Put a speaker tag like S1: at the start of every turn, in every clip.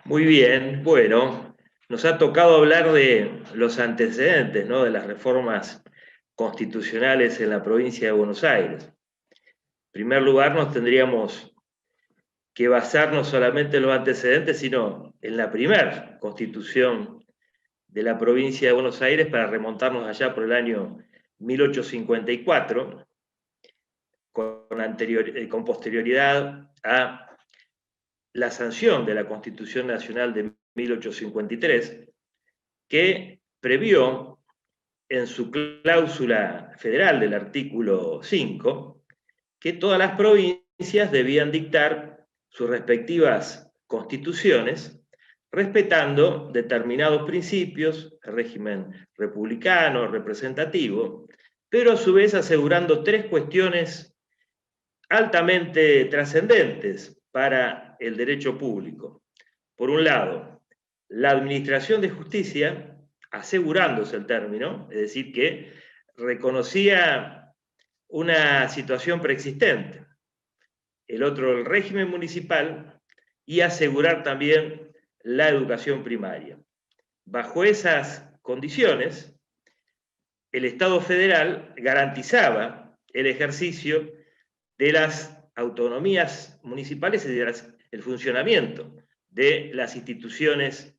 S1: Muy bien, bueno, nos ha tocado hablar de los antecedentes, ¿no? De las reformas constitucionales en la provincia de Buenos Aires. En primer lugar, nos tendríamos que basar no solamente en los antecedentes, sino en la primera constitución de la provincia de Buenos Aires para remontarnos allá por el año 1854, con posterioridad a la sanción de la Constitución Nacional de 1853, que previó en su cláusula federal del artículo 5 que todas las provincias debían dictar sus respectivas constituciones respetando determinados principios, el régimen republicano, representativo, pero a su vez asegurando tres cuestiones altamente trascendentes para el derecho público. Por un lado, la administración de justicia, asegurándose el término, es decir, que reconocía una situación preexistente. El otro, el régimen municipal, y asegurar también la educación primaria. Bajo esas condiciones, el Estado federal garantizaba el ejercicio de las autonomías municipales y el funcionamiento de las instituciones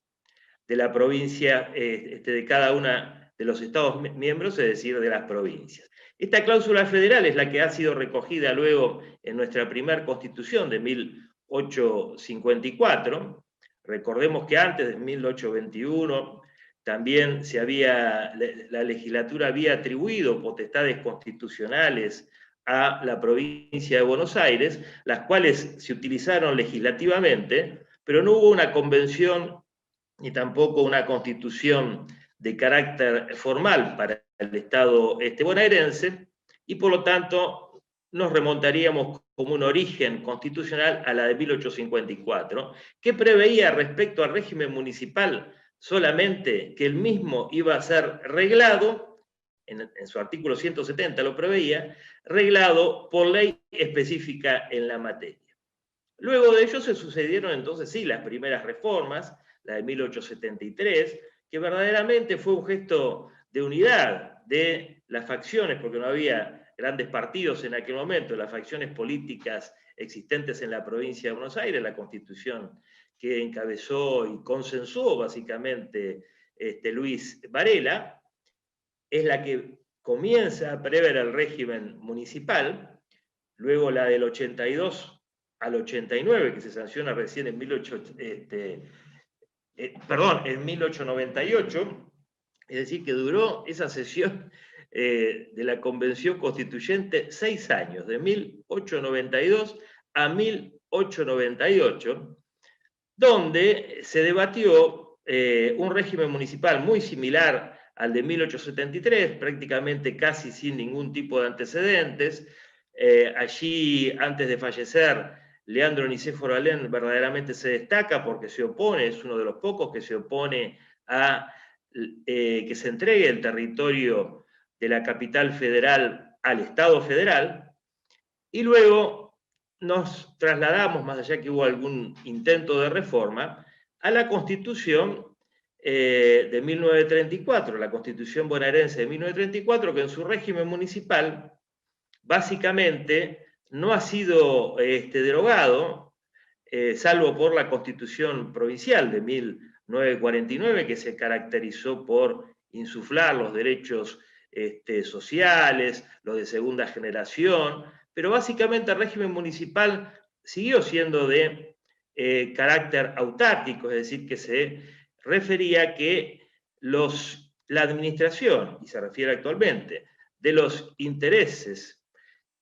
S1: de la provincia, de cada una de los Estados miembros, es decir, de las provincias. Esta cláusula federal es la que ha sido recogida luego en nuestra primera Constitución de 1854. Recordemos que antes de 1821 también la legislatura había atribuido potestades constitucionales a la provincia de Buenos Aires, las cuales se utilizaron legislativamente, pero no hubo una convención ni tampoco una constitución de carácter formal para el Estado bonaerense, y por lo tanto nos remontaríamos como un origen constitucional a la de 1854, que preveía respecto al régimen municipal solamente que el mismo iba a ser reglado, en su artículo 170 lo preveía, reglado por ley específica en la materia. Luego de ello se sucedieron entonces sí las primeras reformas, la de 1873, que verdaderamente fue un gesto de unidad de las facciones, porque no había grandes partidos en aquel momento, las facciones políticas existentes en la provincia de Buenos Aires, la Constitución que encabezó y consensuó básicamente Luis Varela, es la que comienza a prever el régimen municipal, luego la del 82 al 89, que se sanciona recién en 1898, es decir, que duró esa sesión de la Convención Constituyente 6 años, de 1892 a 1898, donde se debatió un régimen municipal muy similar al de 1873, prácticamente casi sin ningún tipo de antecedentes. Allí, antes de fallecer, Leandro Nicéforo Alén verdaderamente se destaca porque se opone, es uno de los pocos que se opone a que se entregue el territorio de la capital federal al Estado federal, y luego nos trasladamos, más allá que hubo algún intento de reforma, a la Constitución de 1934, la Constitución bonaerense de 1934, que en su régimen municipal básicamente no ha sido derogado, salvo por la Constitución provincial de 1949, que se caracterizó por insuflar los derechos sociales, los de segunda generación, pero básicamente el régimen municipal siguió siendo de carácter autárquico, es decir, que se refería a que la administración, y se refiere actualmente, de los intereses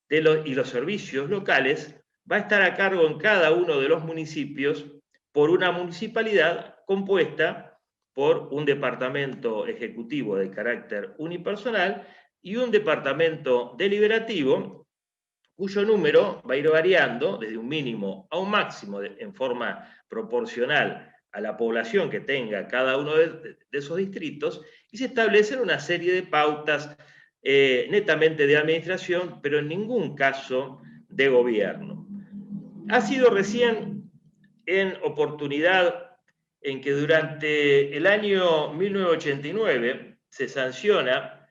S1: y los servicios locales va a estar a cargo en cada uno de los municipios por una municipalidad compuesta por un departamento ejecutivo de carácter unipersonal y un departamento deliberativo cuyo número va a ir variando desde un mínimo a un máximo en forma proporcional a la población que tenga cada uno de esos distritos, y se establecen una serie de pautas netamente de administración, pero en ningún caso de gobierno. Ha sido recién en oportunidad en que durante el año 1989 se sanciona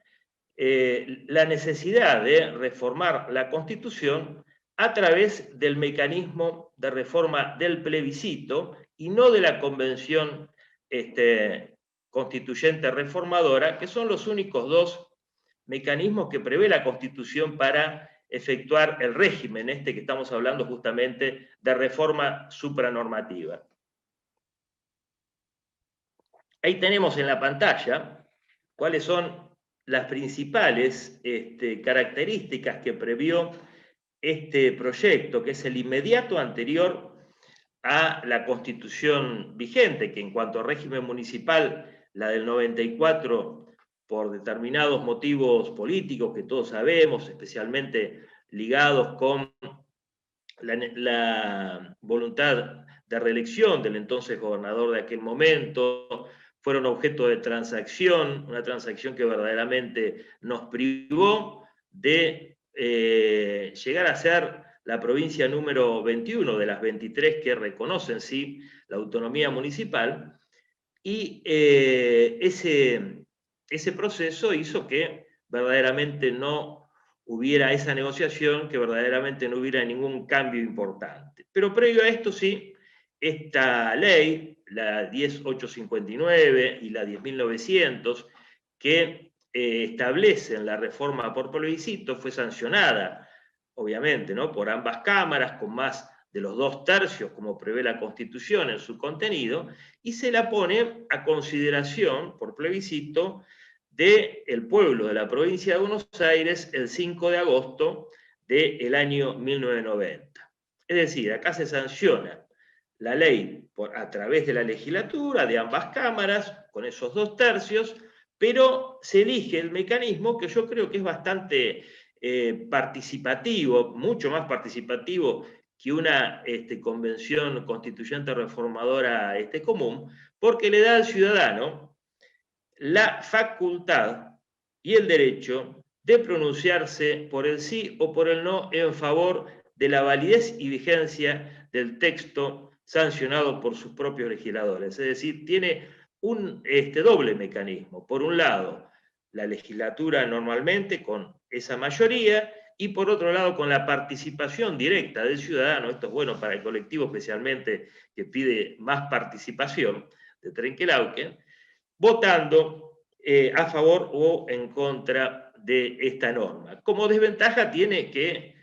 S1: la necesidad de reformar la Constitución a través del mecanismo de reforma del plebiscito y no de la Convención Constituyente Reformadora, que son los únicos dos mecanismos que prevé la Constitución para efectuar el régimen que estamos hablando justamente de reforma supranormativa. Ahí tenemos en la pantalla cuáles son las principales características que previó este proyecto, que es el inmediato anterior a la Constitución vigente, que en cuanto a régimen municipal, la del 94, por determinados motivos políticos que todos sabemos, especialmente ligados con la voluntad de reelección del entonces gobernador de aquel momento, fueron objeto de transacción, una transacción que verdaderamente nos privó de llegar a ser la provincia número 21 de las 23 que reconocen sí la autonomía municipal, y ese proceso hizo que verdaderamente no hubiera esa negociación, que verdaderamente no hubiera ningún cambio importante. Pero previo a esto sí, esta ley, la 10.859 y la 10.900, que establecen la reforma por plebiscito, fue sancionada, obviamente, ¿no?, por ambas cámaras, con más de los 2/3, como prevé la Constitución en su contenido, y se la pone a consideración por plebiscito del pueblo de la provincia de Buenos Aires el 5 de agosto del año 1990. Es decir, acá se sanciona la ley a través de la legislatura, de ambas cámaras, con esos 2/3, pero se elige el mecanismo que yo creo que es bastante participativo, mucho más participativo que una convención constituyente reformadora común, porque le da al ciudadano la facultad y el derecho de pronunciarse por el sí o por el no en favor de la validez y vigencia del texto sancionado por sus propios legisladores. Es decir, tiene un doble mecanismo. Por un lado, la legislatura normalmente con esa mayoría, y por otro lado con la participación directa del ciudadano. Esto es bueno para el colectivo especialmente, que pide más participación, de Trenquelauquen, votando a favor o en contra de esta norma. Como desventaja tiene que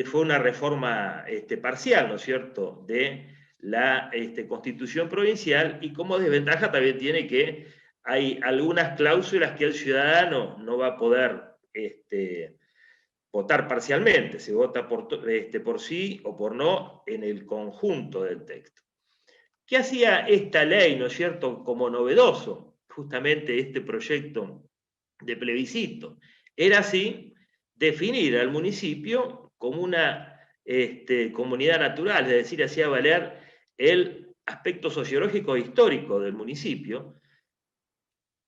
S1: fue una reforma parcial, ¿no es cierto?, de la Constitución provincial, y como desventaja también tiene que hay algunas cláusulas que el ciudadano no va a poder votar parcialmente, se vota por sí o por no en el conjunto del texto. ¿Qué hacía esta ley, no es cierto?, como novedoso, justamente este proyecto de plebiscito? Era así definir al municipio como una comunidad natural, es decir, hacía valer el aspecto sociológico e histórico del municipio,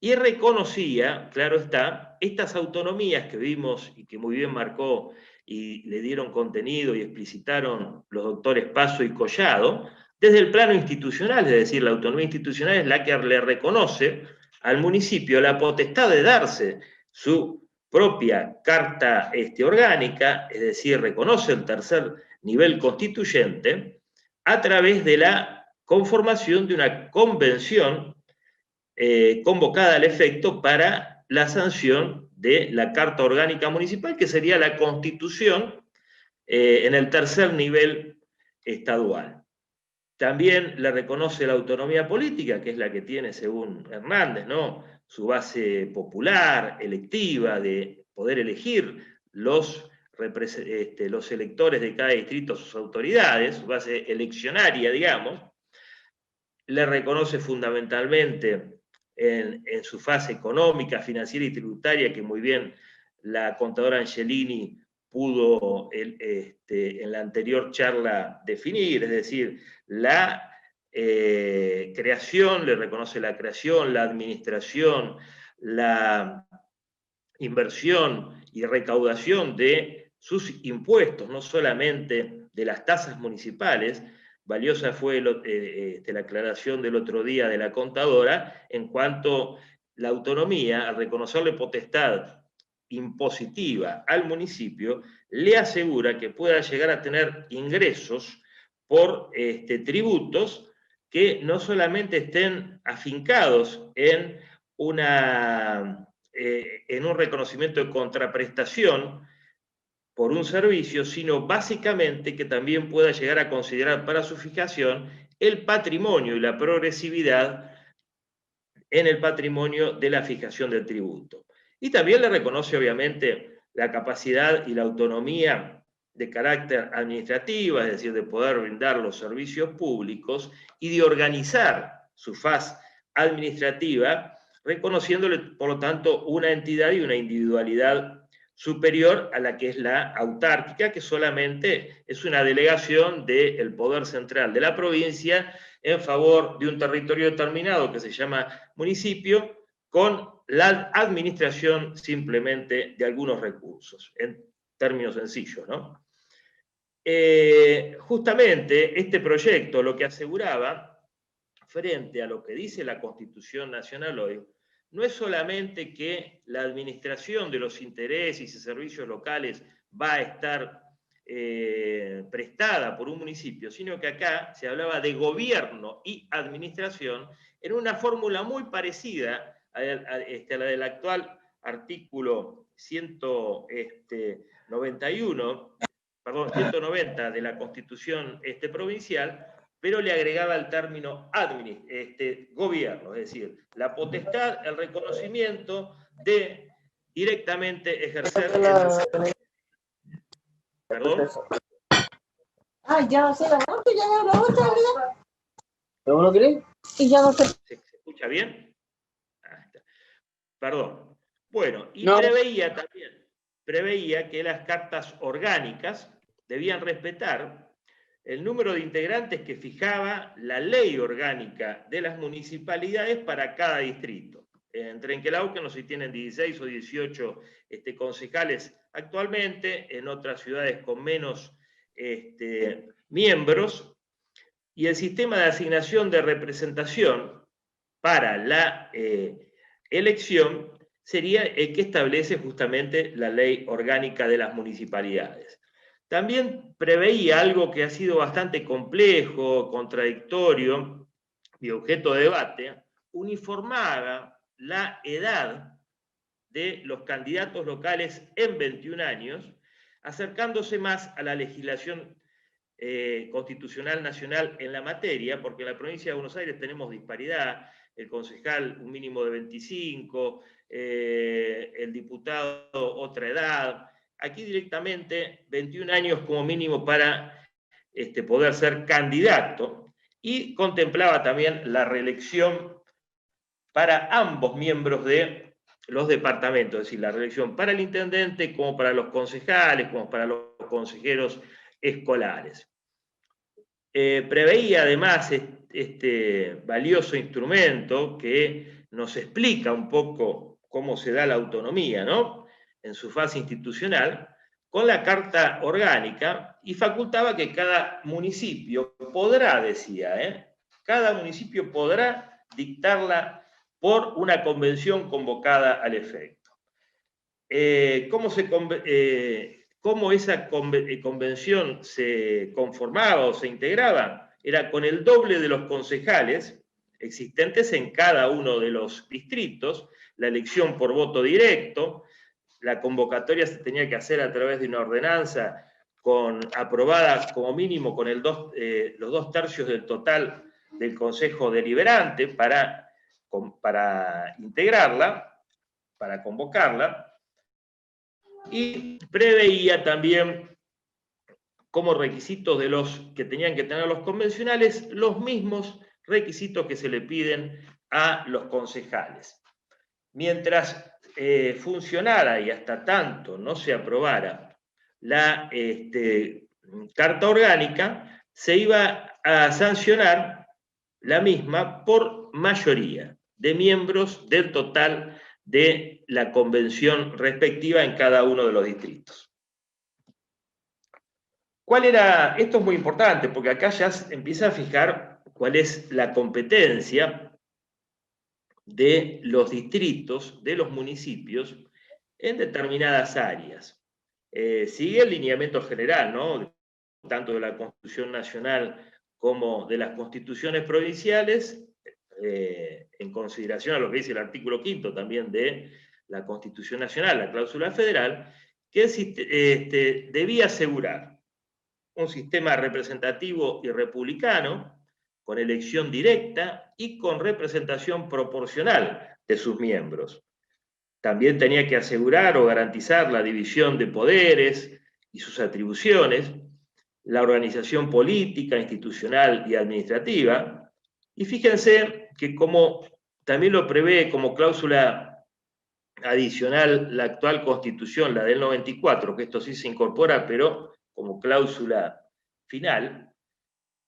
S1: y reconocía, claro está, estas autonomías que vimos y que muy bien marcó y le dieron contenido y explicitaron los doctores Paso y Collado, desde el plano institucional, es decir, la autonomía institucional es la que le reconoce al municipio la potestad de darse su propia carta orgánica, es decir, reconoce el tercer nivel constituyente a través de la conformación de una convención convocada al efecto para la sanción de la Carta Orgánica Municipal, que sería la Constitución en el tercer nivel estadual. También le reconoce la autonomía política, que es la que tiene, según Hernández, ¿no?, su base popular, electiva, de poder elegir los electores de cada distrito, sus autoridades, su base eleccionaria, digamos. Le reconoce fundamentalmente en su fase económica, financiera y tributaria, que muy bien la contadora Angelini pudo en la anterior charla definir, es decir, la creación, le reconoce la creación, la administración, la inversión y recaudación de sus impuestos, no solamente de las tasas municipales, valiosa fue la aclaración del otro día de la contadora en cuanto la autonomía, al reconocerle potestad impositiva al municipio, le asegura que pueda llegar a tener ingresos por tributos que no solamente estén afincados en un reconocimiento de contraprestación por un servicio, sino básicamente que también pueda llegar a considerar para su fijación el patrimonio y la progresividad en el patrimonio de la fijación del tributo. Y también le reconoce, obviamente, la capacidad y la autonomía de carácter administrativo, es decir, de poder brindar los servicios públicos y de organizar su faz administrativa, reconociéndole, por lo tanto, una entidad y una individualidad superior a la que es la autárquica, que solamente es una delegación del poder central de la provincia en favor de un territorio determinado que se llama municipio, con la administración simplemente de algunos recursos, en términos sencillos, ¿no? Justamente este proyecto lo que aseguraba, frente a lo que dice la Constitución Nacional hoy, no es solamente que la administración de los intereses y servicios locales va a estar prestada por un municipio, sino que acá se hablaba de gobierno y administración en una fórmula muy parecida a la del actual artículo 190 de la Constitución provincial, pero le agregaba el término gobierno, es decir, la potestad, el reconocimiento de directamente ejercer el... ¿Perdón?
S2: Ah, ya no sé la otra, ya no la otra, ¿verdad? ¿Pero no querés? Y ya no sé.
S1: ¿Se escucha bien? Ah, está. Perdón. Bueno, y
S2: no.
S1: preveía que las cartas orgánicas debían respetar el número de integrantes que fijaba la ley orgánica de las municipalidades para cada distrito. En Trenquelauquen no sé si tienen 16 o 18 concejales actualmente, en otras ciudades con menos miembros, y el sistema de asignación de representación para la elección sería el que establece justamente la ley orgánica de las municipalidades. También preveía algo que ha sido bastante complejo, contradictorio y objeto de debate, uniformaba la edad de los candidatos locales en 21 años, acercándose más a la legislación constitucional nacional en la materia, porque en la provincia de Buenos Aires tenemos disparidad, el concejal un mínimo de 25, el diputado otra edad. Aquí directamente 21 años como mínimo para poder ser candidato, y contemplaba también la reelección para ambos miembros de los departamentos, es decir, la reelección para el intendente como para los concejales, como para los consejeros escolares. Preveía además este valioso instrumento que nos explica un poco cómo se da la autonomía, ¿no?, en su fase institucional, con la Carta Orgánica, y facultaba que cada municipio podrá, decía, cada municipio podrá dictarla por una convención convocada al efecto. ¿Cómo esa convención se conformaba o se integraba? Era con el doble de los concejales existentes en cada uno de los distritos, la elección por voto directo, la convocatoria se tenía que hacer a través de una ordenanza aprobada como mínimo con los 2/3 del total del Consejo Deliberante para integrarla, para convocarla, y preveía también como requisitos de los que tenían que tener los convencionales los mismos requisitos que se le piden a los concejales. Mientras funcionara y hasta tanto no se aprobara la Carta Orgánica, se iba a sancionar la misma por mayoría de miembros del total de la convención respectiva en cada uno de los distritos. ¿Cuál era? Esto es muy importante, porque acá ya se empieza a fijar cuál es la competencia de los distritos, de los municipios, en determinadas áreas. Sigue el lineamiento general, ¿no? Tanto de la Constitución Nacional como de las constituciones provinciales, en consideración a lo que dice el artículo 5º también de la Constitución Nacional, la cláusula federal, que debía asegurar un sistema representativo y republicano, con elección directa y con representación proporcional de sus miembros. También tenía que asegurar o garantizar la división de poderes y sus atribuciones, la organización política, institucional y administrativa. Y fíjense que, como también lo prevé como cláusula adicional la actual Constitución, la del 94, que esto sí se incorpora, pero como cláusula final,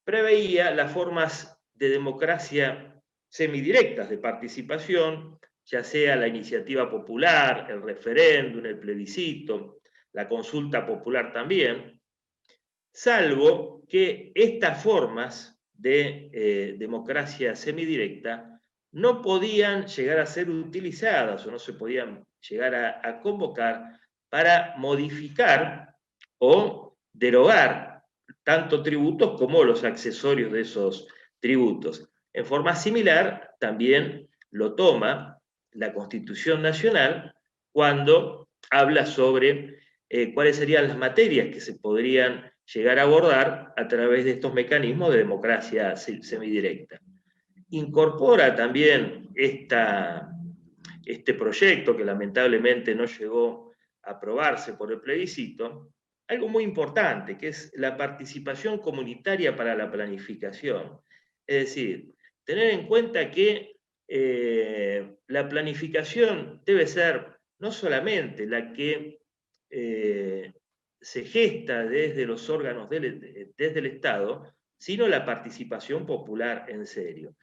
S1: preveía las formas de democracia semidirectas de participación, ya sea la iniciativa popular, el referéndum, el plebiscito, la consulta popular también, salvo que estas formas de democracia semidirecta no podían llegar a ser utilizadas o no se podían llegar a convocar para modificar o derogar tanto tributos como los accesorios de esos tributos. En forma similar, también lo toma la Constitución Nacional cuando habla sobre cuáles serían las materias que se podrían llegar a abordar a través de estos mecanismos de democracia semidirecta. Incorpora también este proyecto, que lamentablemente no llegó a aprobarse por el plebiscito, algo muy importante, que es la participación comunitaria para la planificación. Es decir, tener en cuenta que la planificación debe ser no solamente la que se gesta desde los órganos desde el Estado, sino la participación popular en serio.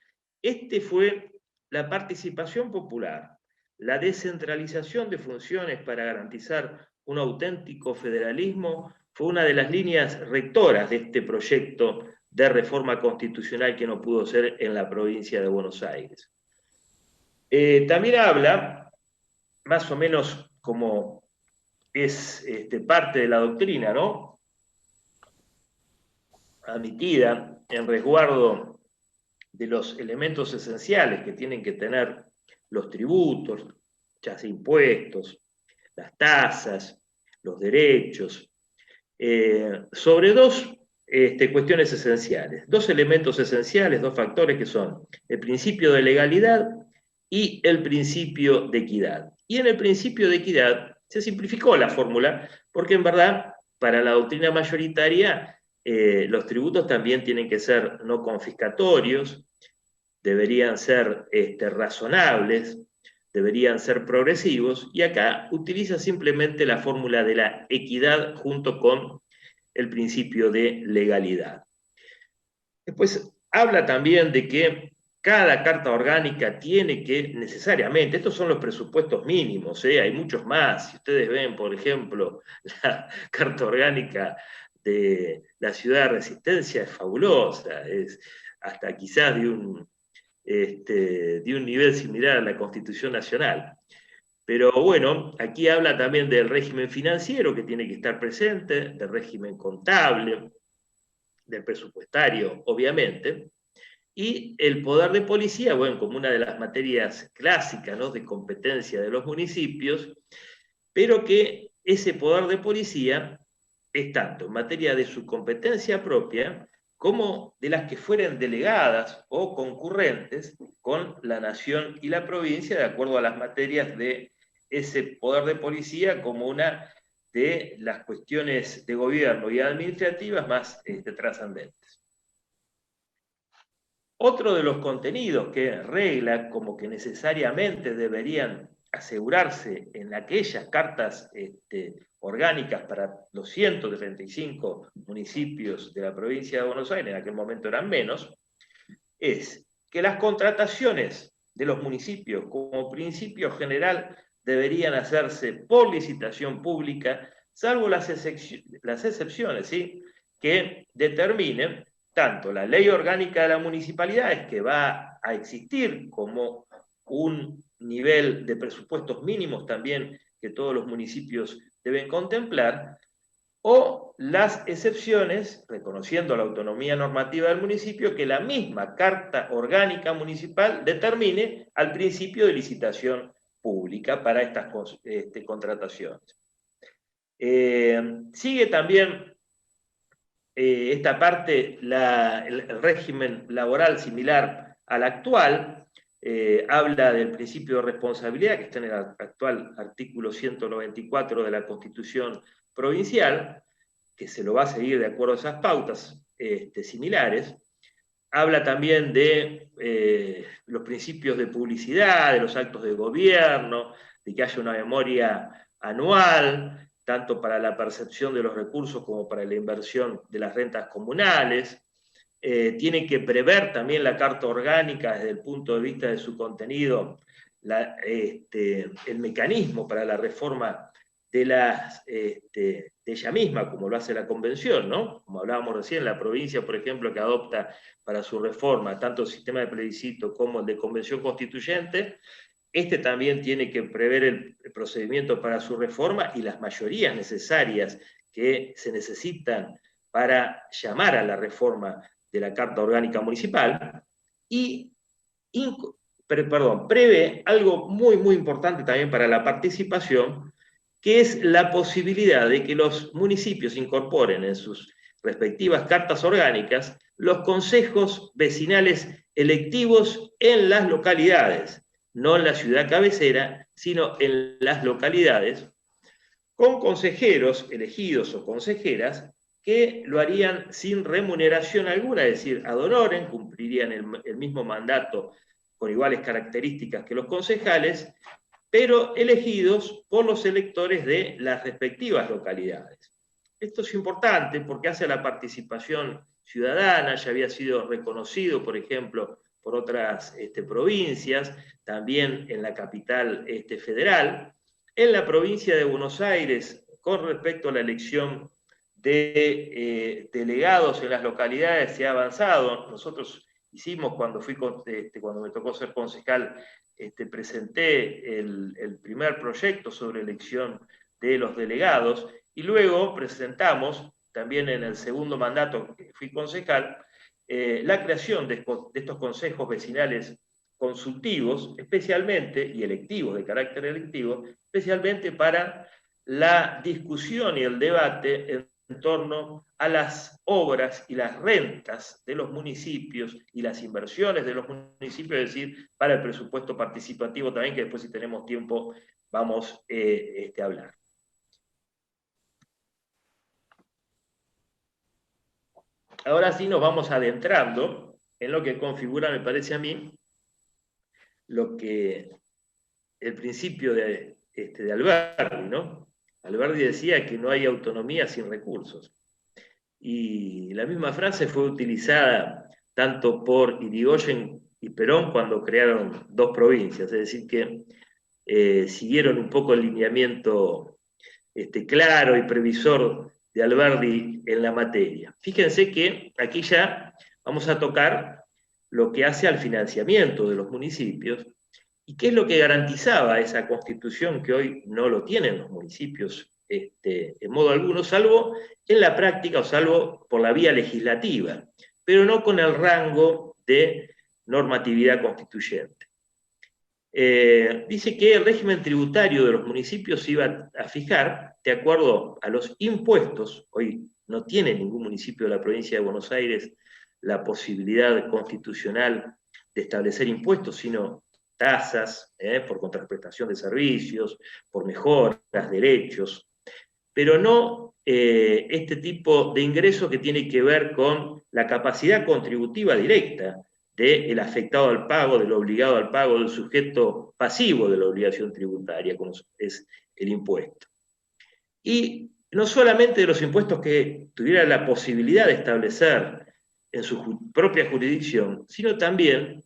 S1: Fue la participación popular, la descentralización de funciones para garantizar un auténtico federalismo, fue una de las líneas rectoras de este proyecto de reforma constitucional que no pudo ser en la provincia de Buenos Aires. También habla, más o menos como es parte de la doctrina, ¿no?, admitida en resguardo de los elementos esenciales que tienen que tener los tributos, ya sea impuestos, las tasas, los derechos, sobre dos cuestiones esenciales, dos elementos esenciales, dos factores que son el principio de legalidad y el principio de equidad. Y en el principio de equidad se simplificó la fórmula, porque en verdad, para la doctrina mayoritaria, los tributos también tienen que ser no confiscatorios, deberían ser razonables, deberían ser progresivos, y acá utiliza simplemente la fórmula de la equidad junto con el principio de legalidad. Después habla también de que cada carta orgánica tiene que necesariamente, estos son los presupuestos mínimos, hay muchos más. Si ustedes ven, por ejemplo, la carta orgánica de la ciudad de Resistencia, es fabulosa, es hasta quizás de un nivel similar a la Constitución Nacional. Pero bueno, aquí habla también del régimen financiero que tiene que estar presente, del régimen contable, del presupuestario, obviamente, y el poder de policía, bueno, como una de las materias clásicas, ¿no?, de competencia de los municipios, pero que ese poder de policía es tanto en materia de su competencia propia, como de las que fueran delegadas o concurrentes con la nación y la provincia, de acuerdo a las materias de ese poder de policía, como una de las cuestiones de gobierno y administrativas más trascendentes. Otro de los contenidos que regla como que necesariamente deberían asegurarse en aquellas cartas orgánicas para los 135 municipios de la provincia de Buenos Aires, en aquel momento eran menos, es que las contrataciones de los municipios como principio general deberían hacerse por licitación pública, salvo las excepciones, ¿sí?, que determine tanto la ley orgánica de las municipalidades, que va a existir como un nivel de presupuestos mínimos también que todos los municipios deben contemplar, o las excepciones, reconociendo la autonomía normativa del municipio, que la misma Carta Orgánica Municipal determine al principio de licitación pública para estas contrataciones. Sigue también esta parte, el régimen laboral similar al actual, habla del principio de responsabilidad que está en el actual artículo 194 de la Constitución provincial, que se lo va a seguir de acuerdo a esas pautas similares. Habla también de los principios de publicidad, de los actos de gobierno, de que haya una memoria anual, tanto para la percepción de los recursos como para la inversión de las rentas comunales. Tiene que prever también la Carta Orgánica desde el punto de vista de su contenido, el mecanismo para la reforma de ella misma, como lo hace la Convención, ¿no? Como hablábamos recién, la provincia, por ejemplo, que adopta para su reforma tanto el sistema de plebiscito como el de Convención Constituyente, también tiene que prever el procedimiento para su reforma y las mayorías necesarias que se necesitan para llamar a la reforma de la Carta Orgánica Municipal, y prevé algo muy, muy importante también para la participación, que es la posibilidad de que los municipios incorporen en sus respectivas cartas orgánicas los consejos vecinales electivos en las localidades, no en la ciudad cabecera, sino en las localidades, con consejeros elegidos o consejeras que lo harían sin remuneración alguna, es decir, ad honorem, cumplirían el mismo mandato con iguales características que los concejales, pero elegidos por los electores de las respectivas localidades. Esto es importante porque hace a la participación ciudadana, ya había sido reconocido, por ejemplo, por otras provincias, también en la capital federal. En la provincia de Buenos Aires, con respecto a la elección de delegados en las localidades, se ha avanzado. Nosotros hicimos, cuando me tocó ser concejal, presenté el primer proyecto sobre elección de los delegados, y luego presentamos, también en el segundo mandato que fui concejal, la creación de estos consejos vecinales consultivos, especialmente, y electivos, de carácter electivo, especialmente para la discusión y el debate en torno a las obras y las rentas de los municipios y las inversiones de los municipios, es decir, para el presupuesto participativo también, que después, si tenemos tiempo, vamos a hablar. Ahora sí nos vamos adentrando en lo que configura, me parece a mí, el principio de Alberdi, ¿no? Alberdi decía que no hay autonomía sin recursos. Y la misma frase fue utilizada tanto por Irigoyen y Perón cuando crearon dos provincias, es decir, que siguieron un poco el lineamiento claro y previsor de Alberdi en la materia. Fíjense que aquí ya vamos a tocar lo que hace al financiamiento de los municipios y qué es lo que garantizaba esa constitución que hoy no lo tienen los municipios en modo alguno, salvo en la práctica o salvo por la vía legislativa, pero no con el rango de normatividad constituyente. Dice que el régimen tributario de los municipios se iba a fijar de acuerdo a los impuestos. Hoy no tiene ningún municipio de la provincia de Buenos Aires la posibilidad constitucional de establecer impuestos, sino tasas, por contraprestación de servicios, por mejoras, derechos, pero no este tipo de ingreso que tiene que ver con la capacidad contributiva directa del afectado al pago, del obligado al pago, del sujeto pasivo de la obligación tributaria, como es el impuesto. Y no solamente de los impuestos que tuviera la posibilidad de establecer en su propia jurisdicción, sino también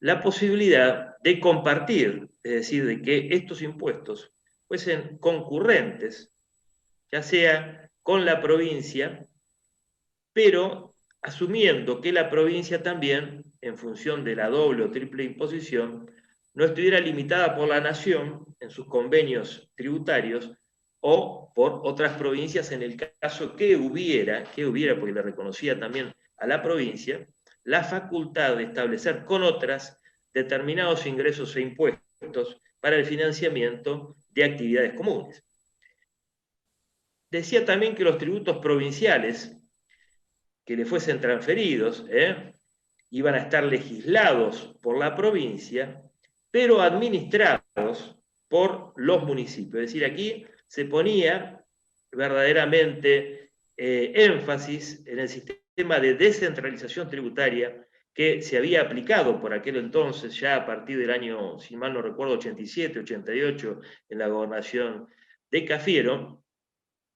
S1: la posibilidad de compartir, es decir, de que estos impuestos fuesen concurrentes, ya sea con la provincia pero asumiendo que la provincia también, en función de la doble o triple imposición, no estuviera limitada por la nación en sus convenios tributarios o por otras provincias en el caso que hubiera, porque le reconocía también a la provincia, la facultad de establecer con otras determinados ingresos e impuestos para el financiamiento de actividades comunes. Decía también que los tributos provinciales que le fuesen transferidos iban a estar legislados por la provincia, pero administrados por los municipios. Es decir, aquí se ponía verdaderamente énfasis en el sistema de descentralización tributaria que se había aplicado por aquel entonces, ya a partir del año, si mal no recuerdo, 87, 88, en la gobernación de Cafiero,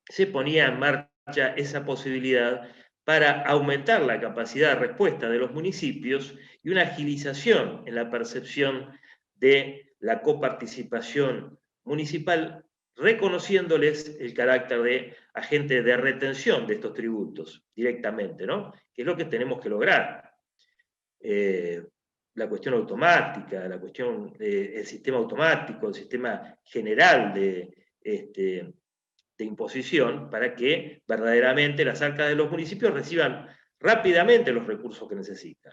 S1: se ponía en marcha esa posibilidad para aumentar la capacidad de respuesta de los municipios y una agilización en la percepción de la coparticipación municipal, reconociéndoles el carácter de agente de retención de estos tributos directamente, ¿no? Que es lo que tenemos que lograr. La cuestión automática, la cuestión del sistema automático, el sistema general de imposición, para que verdaderamente las arcas de los municipios reciban rápidamente los recursos que necesitan.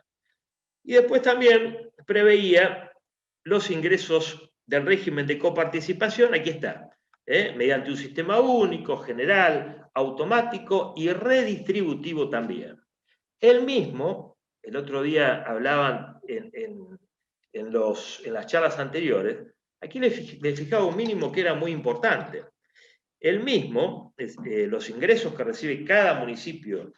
S1: Y después también preveía los ingresos del régimen de coparticipación, aquí está, mediante un sistema único, general, automático y redistributivo también. El mismo, el otro día hablaban en las charlas anteriores, aquí le fijaba un mínimo que era muy importante. El mismo, los ingresos que recibe cada municipio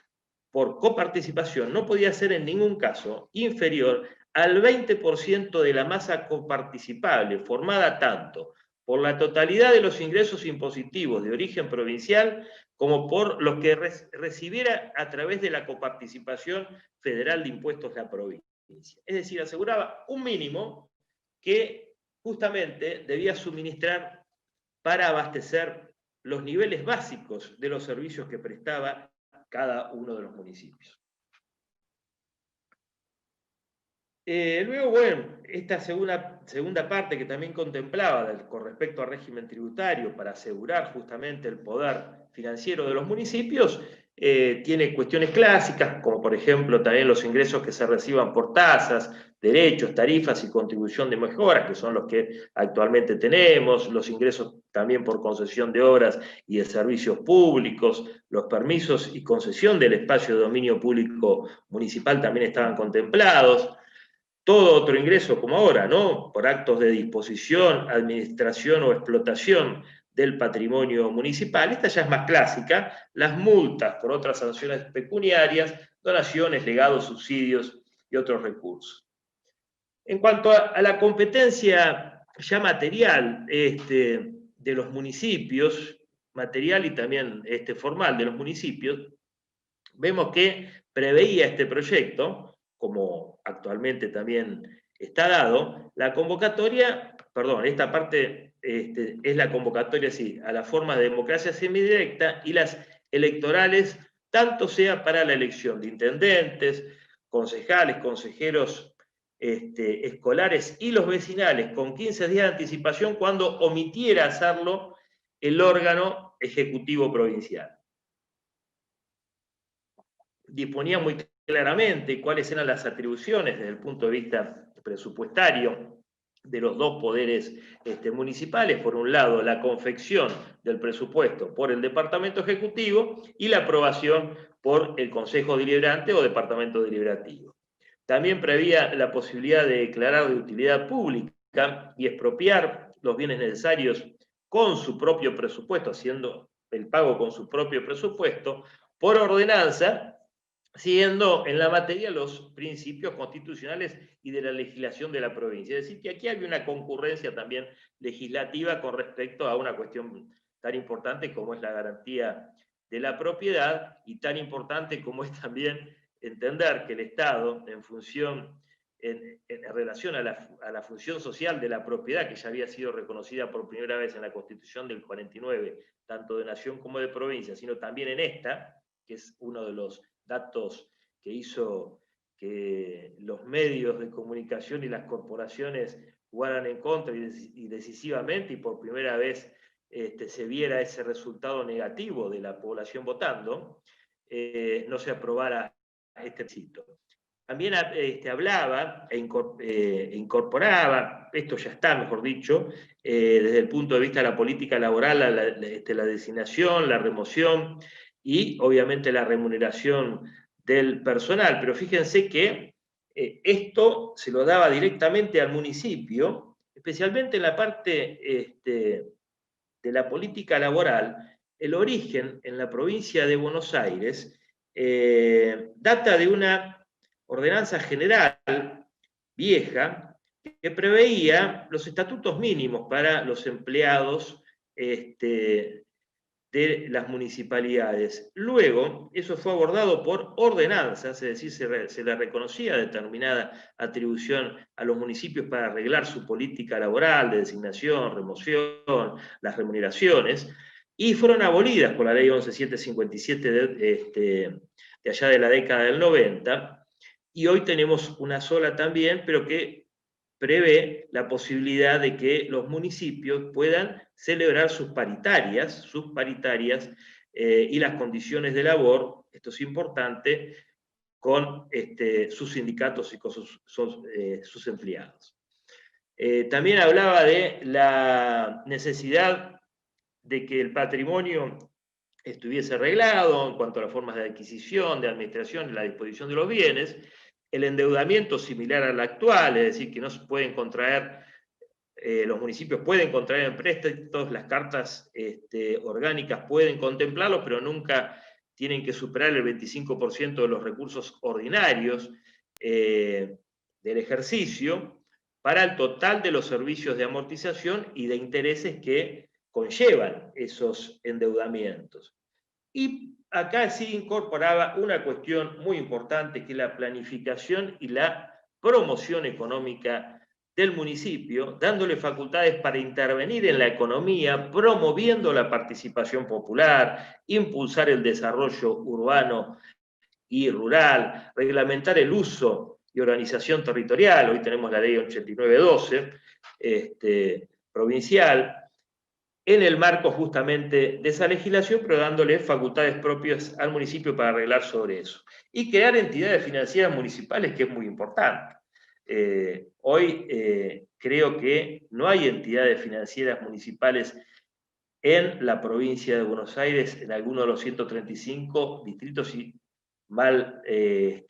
S1: por coparticipación no podía ser en ningún caso inferior al 20% de la masa coparticipable, formada tanto por la totalidad de los ingresos impositivos de origen provincial como por los que recibiera a través de la coparticipación federal de impuestos de la provincia. Es decir, aseguraba un mínimo que justamente debía suministrar para abastecer los niveles básicos de los servicios que prestaba cada uno de los municipios. Luego, bueno, esta segunda parte que también contemplaba con respecto al régimen tributario para asegurar justamente el poder financiero de los municipios, tiene cuestiones clásicas, como por ejemplo también los ingresos que se reciban por tasas, derechos, tarifas y contribución de mejoras, que son los que actualmente tenemos, los ingresos también por concesión de obras y de servicios públicos, los permisos y concesión del espacio de dominio público municipal también estaban contemplados. Todo otro ingreso como ahora, ¿no? Por actos de disposición, administración o explotación del patrimonio municipal. Esta ya es más clásica, las multas por otras sanciones pecuniarias, donaciones, legados, subsidios y otros recursos. En cuanto a la competencia ya material de los municipios, material y también formal de los municipios, vemos que preveía este proyecto, como actualmente también está dado, la convocatoria, perdón, esta parte es la convocatoria, sí, a la forma de democracia semidirecta y las electorales, tanto sea para la elección de intendentes, concejales, consejeros escolares y los vecinales, con 15 días de anticipación cuando omitiera hacerlo el órgano ejecutivo provincial. Disponía muy claramente cuáles eran las atribuciones desde el punto de vista presupuestario de los dos poderes municipales. Por un lado, la confección del presupuesto por el Departamento Ejecutivo y la aprobación por el Consejo Deliberante o Departamento Deliberativo. También prevía la posibilidad de declarar de utilidad pública y expropiar los bienes necesarios con su propio presupuesto, haciendo el pago con su propio presupuesto, por ordenanza, siguiendo en la materia los principios constitucionales y de la legislación de la provincia. Es decir, que aquí hay una concurrencia también legislativa con respecto a una cuestión tan importante como es la garantía de la propiedad y tan importante como es también entender que el Estado, en relación a la función social de la propiedad, que ya había sido reconocida por primera vez en la Constitución del 49, tanto de nación como de provincia, sino también en esta, que es uno de los datos que hizo que los medios de comunicación y las corporaciones jugaran en contra y decisivamente, y por primera vez se viera ese resultado negativo de la población votando, no se aprobara este plebiscito. También hablaba e incorporaba, esto ya está, mejor dicho, desde el punto de vista de la política laboral, la designación, la remoción y obviamente la remuneración del personal. Pero fíjense que esto se lo daba directamente al municipio, especialmente en la parte de la política laboral. El origen en la provincia de Buenos Aires data de una ordenanza general vieja que preveía los estatutos mínimos para los empleados de las municipalidades. Luego, eso fue abordado por ordenanzas, es decir, se le reconocía determinada atribución a los municipios para arreglar su política laboral de designación, remoción, las remuneraciones, y fueron abolidas por la ley 11757 de allá de la década del 90, y hoy tenemos una sola también, pero que prevé la posibilidad de que los municipios puedan celebrar sus paritarias y las condiciones de labor, esto es importante, con sus sindicatos y con sus empleados. También hablaba de la necesidad de que el patrimonio estuviese arreglado en cuanto a las formas de adquisición, de administración y la disposición de los bienes, el endeudamiento similar al actual, es decir, que no se pueden contraer, los municipios pueden contraer en préstamos, las cartas orgánicas pueden contemplarlo, pero nunca tienen que superar el 25% de los recursos ordinarios del ejercicio para el total de los servicios de amortización y de intereses que conllevan esos endeudamientos. Y acá sí incorporaba una cuestión muy importante, que es la planificación y la promoción económica del municipio, dándole facultades para intervenir en la economía, promoviendo la participación popular, impulsar el desarrollo urbano y rural, reglamentar el uso y organización territorial. Hoy tenemos la ley 8912 provincial, en el marco justamente de esa legislación, pero dándole facultades propias al municipio para arreglar sobre eso. Y crear entidades financieras municipales, que es muy importante. Hoy creo que no hay entidades financieras municipales en la provincia de Buenos Aires, en alguno de los 135 distritos, si mal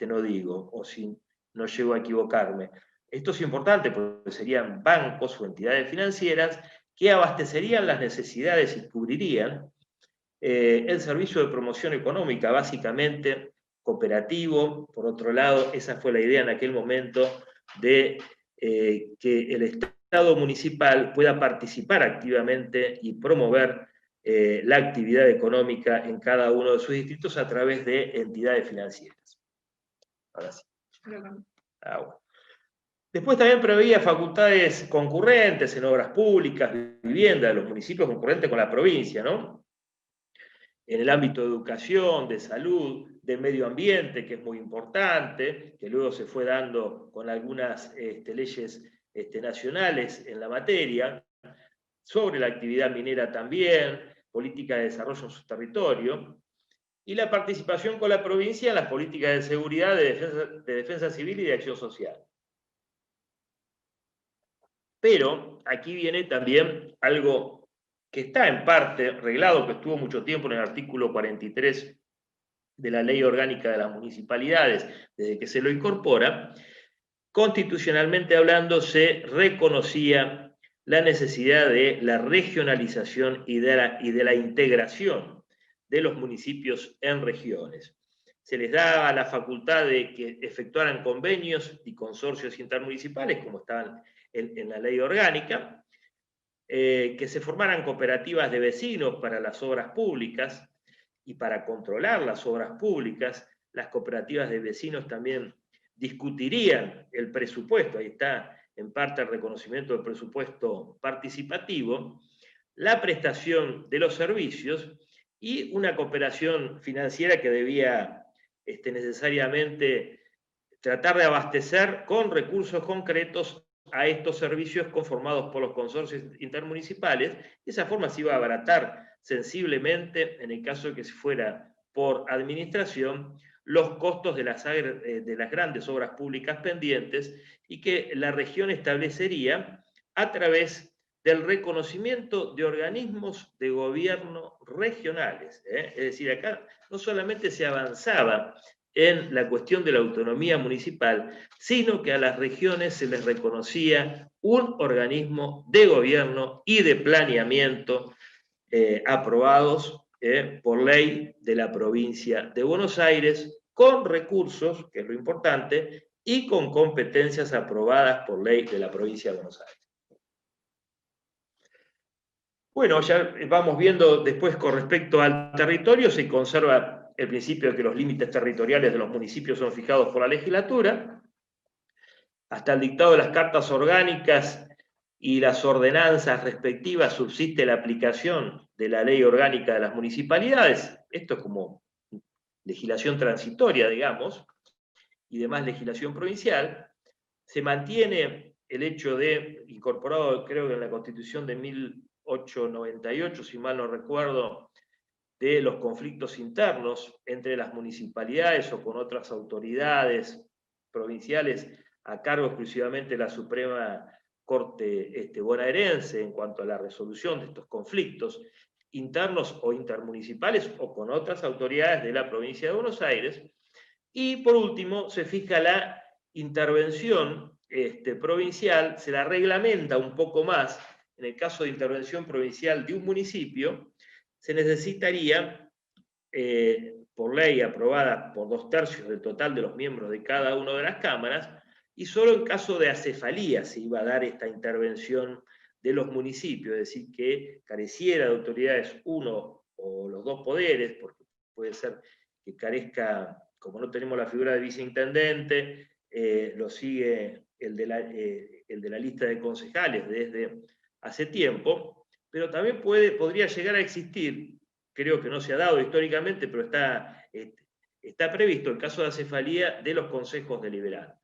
S1: no digo, o si no llego a equivocarme. Esto es importante porque serían bancos o entidades financieras que abastecerían las necesidades y cubrirían el servicio de promoción económica, básicamente cooperativo. Por otro lado, esa fue la idea en aquel momento de que el Estado municipal pueda participar activamente y promover la actividad económica en cada uno de sus distritos a través de entidades financieras. Ahora sí. Bueno. Después también preveía facultades concurrentes en obras públicas, vivienda, de los municipios concurrentes con la provincia, ¿no? En el ámbito de educación, de salud, de medio ambiente, que es muy importante, que luego se fue dando con algunas leyes nacionales en la materia, sobre la actividad minera también, política de desarrollo en su territorio, y la participación con la provincia en las políticas de seguridad, de defensa civil y de acción social. Pero aquí viene también algo que está en parte reglado, que estuvo mucho tiempo en el artículo 43 de la Ley Orgánica de las Municipalidades, desde que se lo incorpora. Constitucionalmente hablando, se reconocía la necesidad de la regionalización y de la integración de los municipios en regiones. Se les daba la facultad de que efectuaran convenios y consorcios intermunicipales, como estaban en la ley orgánica, que se formaran cooperativas de vecinos para las obras públicas y para controlar las obras públicas. Las cooperativas de vecinos también discutirían el presupuesto, ahí está en parte el reconocimiento del presupuesto participativo, la prestación de los servicios y una cooperación financiera que debía necesariamente tratar de abastecer con recursos concretos a estos servicios conformados por los consorcios intermunicipales. De esa forma se iba a abaratar sensiblemente, en el caso de que se fuera por administración, los costos de las grandes obras públicas pendientes, y que la región establecería a través del reconocimiento de organismos de gobierno regionales. Es decir, acá no solamente se avanzaba en la cuestión de la autonomía municipal, sino que a las regiones se les reconocía un organismo de gobierno y de planeamiento aprobados por ley de la provincia de Buenos Aires, con recursos, que es lo importante, y con competencias aprobadas por ley de la provincia de Buenos Aires. Bueno, ya vamos viendo después con respecto al territorio, se conserva el principio de que los límites territoriales de los municipios son fijados por la legislatura. Hasta el dictado de las cartas orgánicas y las ordenanzas respectivas subsiste la aplicación de la ley orgánica de las municipalidades. Esto es como legislación transitoria, digamos, y demás legislación provincial. Se mantiene el hecho de, incorporado creo que en la Constitución de 1898, si mal no recuerdo, de los conflictos internos entre las municipalidades o con otras autoridades provinciales a cargo exclusivamente de la Suprema Corte bonaerense en cuanto a la resolución de estos conflictos internos o intermunicipales o con otras autoridades de la provincia de Buenos Aires. Y por último, se fija la intervención provincial, se la reglamenta un poco más. En el caso de intervención provincial de un municipio, se necesitaría, por ley aprobada por 2/3 del total de los miembros de cada una de las cámaras, y solo en caso de acefalía se iba a dar esta intervención de los municipios, es decir, que careciera de autoridades uno o los dos poderes, porque puede ser que carezca, como no tenemos la figura de viceintendente, lo sigue el de la lista de concejales desde hace tiempo, pero también podría llegar a existir, creo que no se ha dado históricamente, pero está previsto el caso de acefalía de los consejos deliberantes.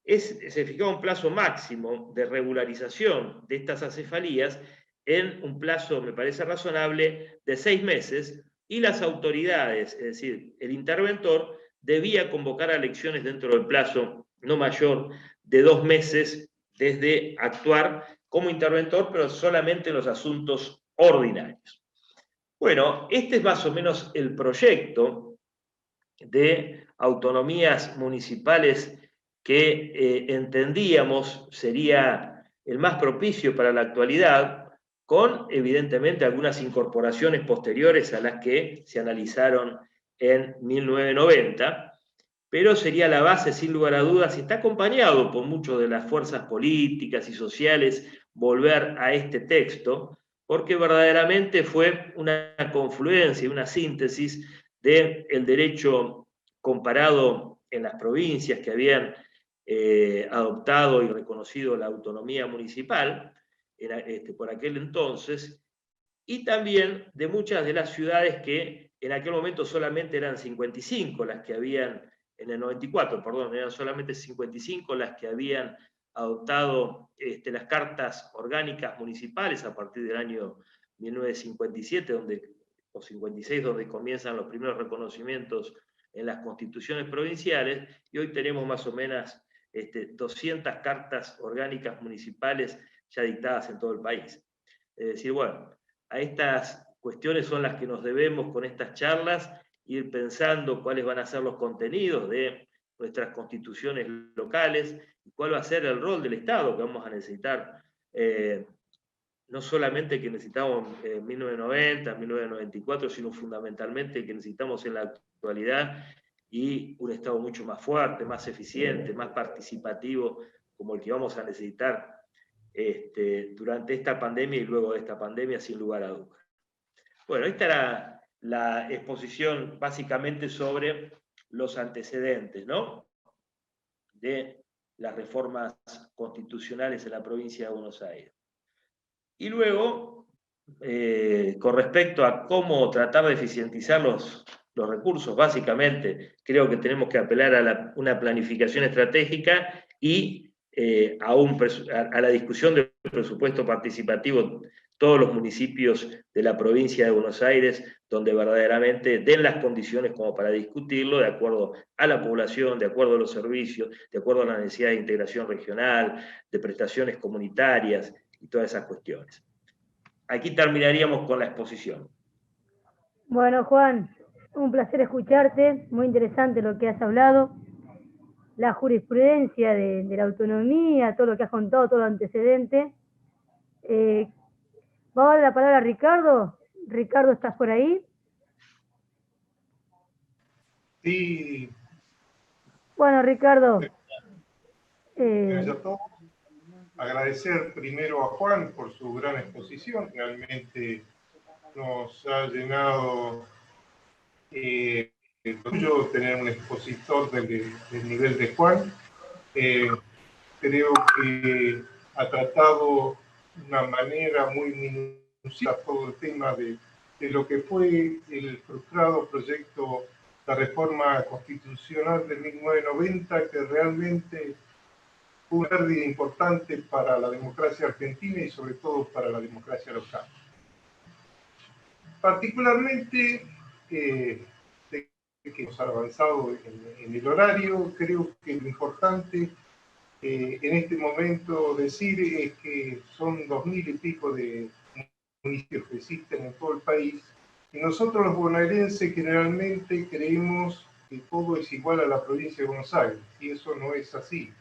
S1: Se fijaba un plazo máximo de regularización de estas acefalías en un plazo, me parece razonable, de 6 meses, y las autoridades, es decir, el interventor, debía convocar a elecciones dentro del plazo no mayor de 2 meses desde actuar como interventor, pero solamente en los asuntos ordinarios. Bueno, este es más o menos el proyecto de autonomías municipales que entendíamos sería el más propicio para la actualidad, con evidentemente algunas incorporaciones posteriores a las que se analizaron en 1990, pero sería la base sin lugar a dudas, y está acompañado por muchas de las fuerzas políticas y sociales volver a este texto, porque verdaderamente fue una confluencia y una síntesis del derecho comparado en las provincias que habían adoptado y reconocido la autonomía municipal por aquel entonces, y también de muchas de las ciudades que en aquel momento solamente eran 55 las que habían, en el 94, perdón, eran solamente 55 las que habían adoptado las cartas orgánicas municipales a partir del año 1957, o 56, donde comienzan los primeros reconocimientos en las constituciones provinciales, y hoy tenemos más o menos 200 cartas orgánicas municipales ya dictadas en todo el país. Es decir, bueno, a estas cuestiones son las que nos debemos con estas charlas, ir pensando cuáles van a ser los contenidos de nuestras constituciones locales y cuál va a ser el rol del Estado que vamos a necesitar, no solamente que necesitamos en 1990, 1994, sino fundamentalmente que necesitamos en la actualidad, y un Estado mucho más fuerte, más eficiente, más participativo, como el que vamos a necesitar durante esta pandemia y luego de esta pandemia, sin lugar a dudas. Bueno, esta era la exposición básicamente sobre los antecedentes, ¿no?, de las reformas constitucionales en la provincia de Buenos Aires. Y luego, con respecto a cómo tratar de eficientizar los los recursos. Básicamente, creo que tenemos que apelar a una planificación estratégica y a la discusión del presupuesto participativo, todos los municipios de la provincia de Buenos Aires, donde verdaderamente den las condiciones como para discutirlo de acuerdo a la población, de acuerdo a los servicios, de acuerdo a la necesidad de integración regional, de prestaciones comunitarias y todas esas cuestiones. Aquí terminaríamos con la exposición.
S3: Bueno, Juan, un placer escucharte, muy interesante lo que has hablado, la jurisprudencia de la autonomía, todo lo que has contado, todo lo antecedente. Vamos a dar la palabra a Ricardo. Ricardo, ¿estás por ahí?
S4: Sí.
S3: Bueno, Ricardo.
S4: Agradecer primero a Juan por su gran exposición. Realmente nos ha llenado el orgullo tener un expositor del nivel de Juan. Creo que ha tratado de una manera muy minuciosa todo el tema de lo que fue el frustrado proyecto de reforma constitucional de 1990, que realmente fue una pérdida importante para la democracia argentina y sobre todo para la democracia local. Particularmente, de que hemos avanzado en el horario, creo que lo importante en este momento decir es que son 2000 y pico de municipios que existen en todo el país, y nosotros los bonaerenses generalmente creemos que todo es igual a la provincia de Buenos Aires, y eso no es así.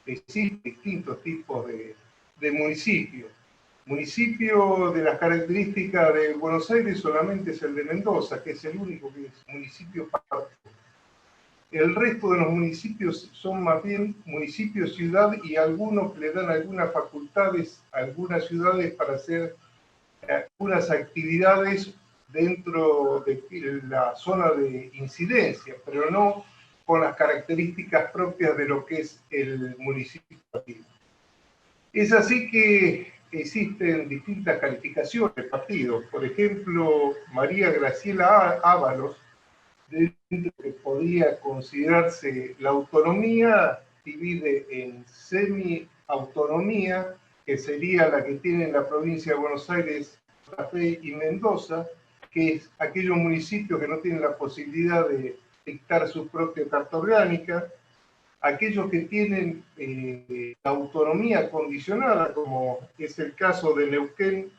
S4: Existen distintos tipos de municipios. Municipio de las características de Buenos Aires solamente es el de Mendoza, que es el único que es municipio partido. El resto de los municipios son más bien municipio-ciudad, y algunos le dan algunas facultades a algunas ciudades para hacer algunas actividades dentro de la zona de incidencia, pero no con las características propias de lo que es el municipio. Es así que existen distintas calificaciones de partidos. Por ejemplo, María Graciela Ábalos, dentro que podría considerarse la autonomía, divide en semi-autonomía, que sería la que tiene la provincia de Buenos Aires, Santa Fe y Mendoza, que es aquellos municipios que no tienen la posibilidad de dictar su propia carta orgánica, aquellos que tienen la autonomía condicionada, como es el caso de Neuquén,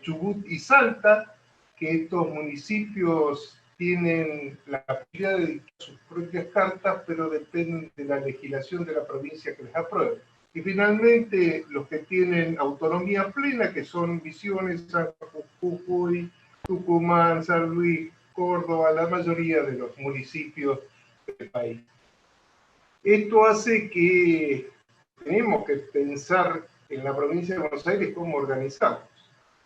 S4: Chubut y Salta, que estos municipios tienen la posibilidad de dictar sus propias cartas, pero dependen de la legislación de la provincia que les apruebe. Y finalmente, los que tienen autonomía plena, que son Misiones, San Jujuy, Tucumán, San Luis, Córdoba, la mayoría de los municipios del país. Esto hace que tenemos que pensar en la provincia de Buenos Aires cómo organizarnos.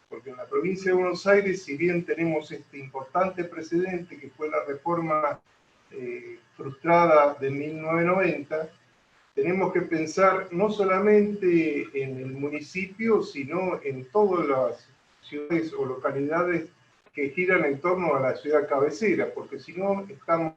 S4: Porque en la provincia de Buenos Aires, si bien tenemos este importante precedente que fue la reforma frustrada de 1990, tenemos que pensar no solamente en el municipio, sino en todas las ciudades o localidades que giran en torno a la ciudad cabecera, porque si no estamos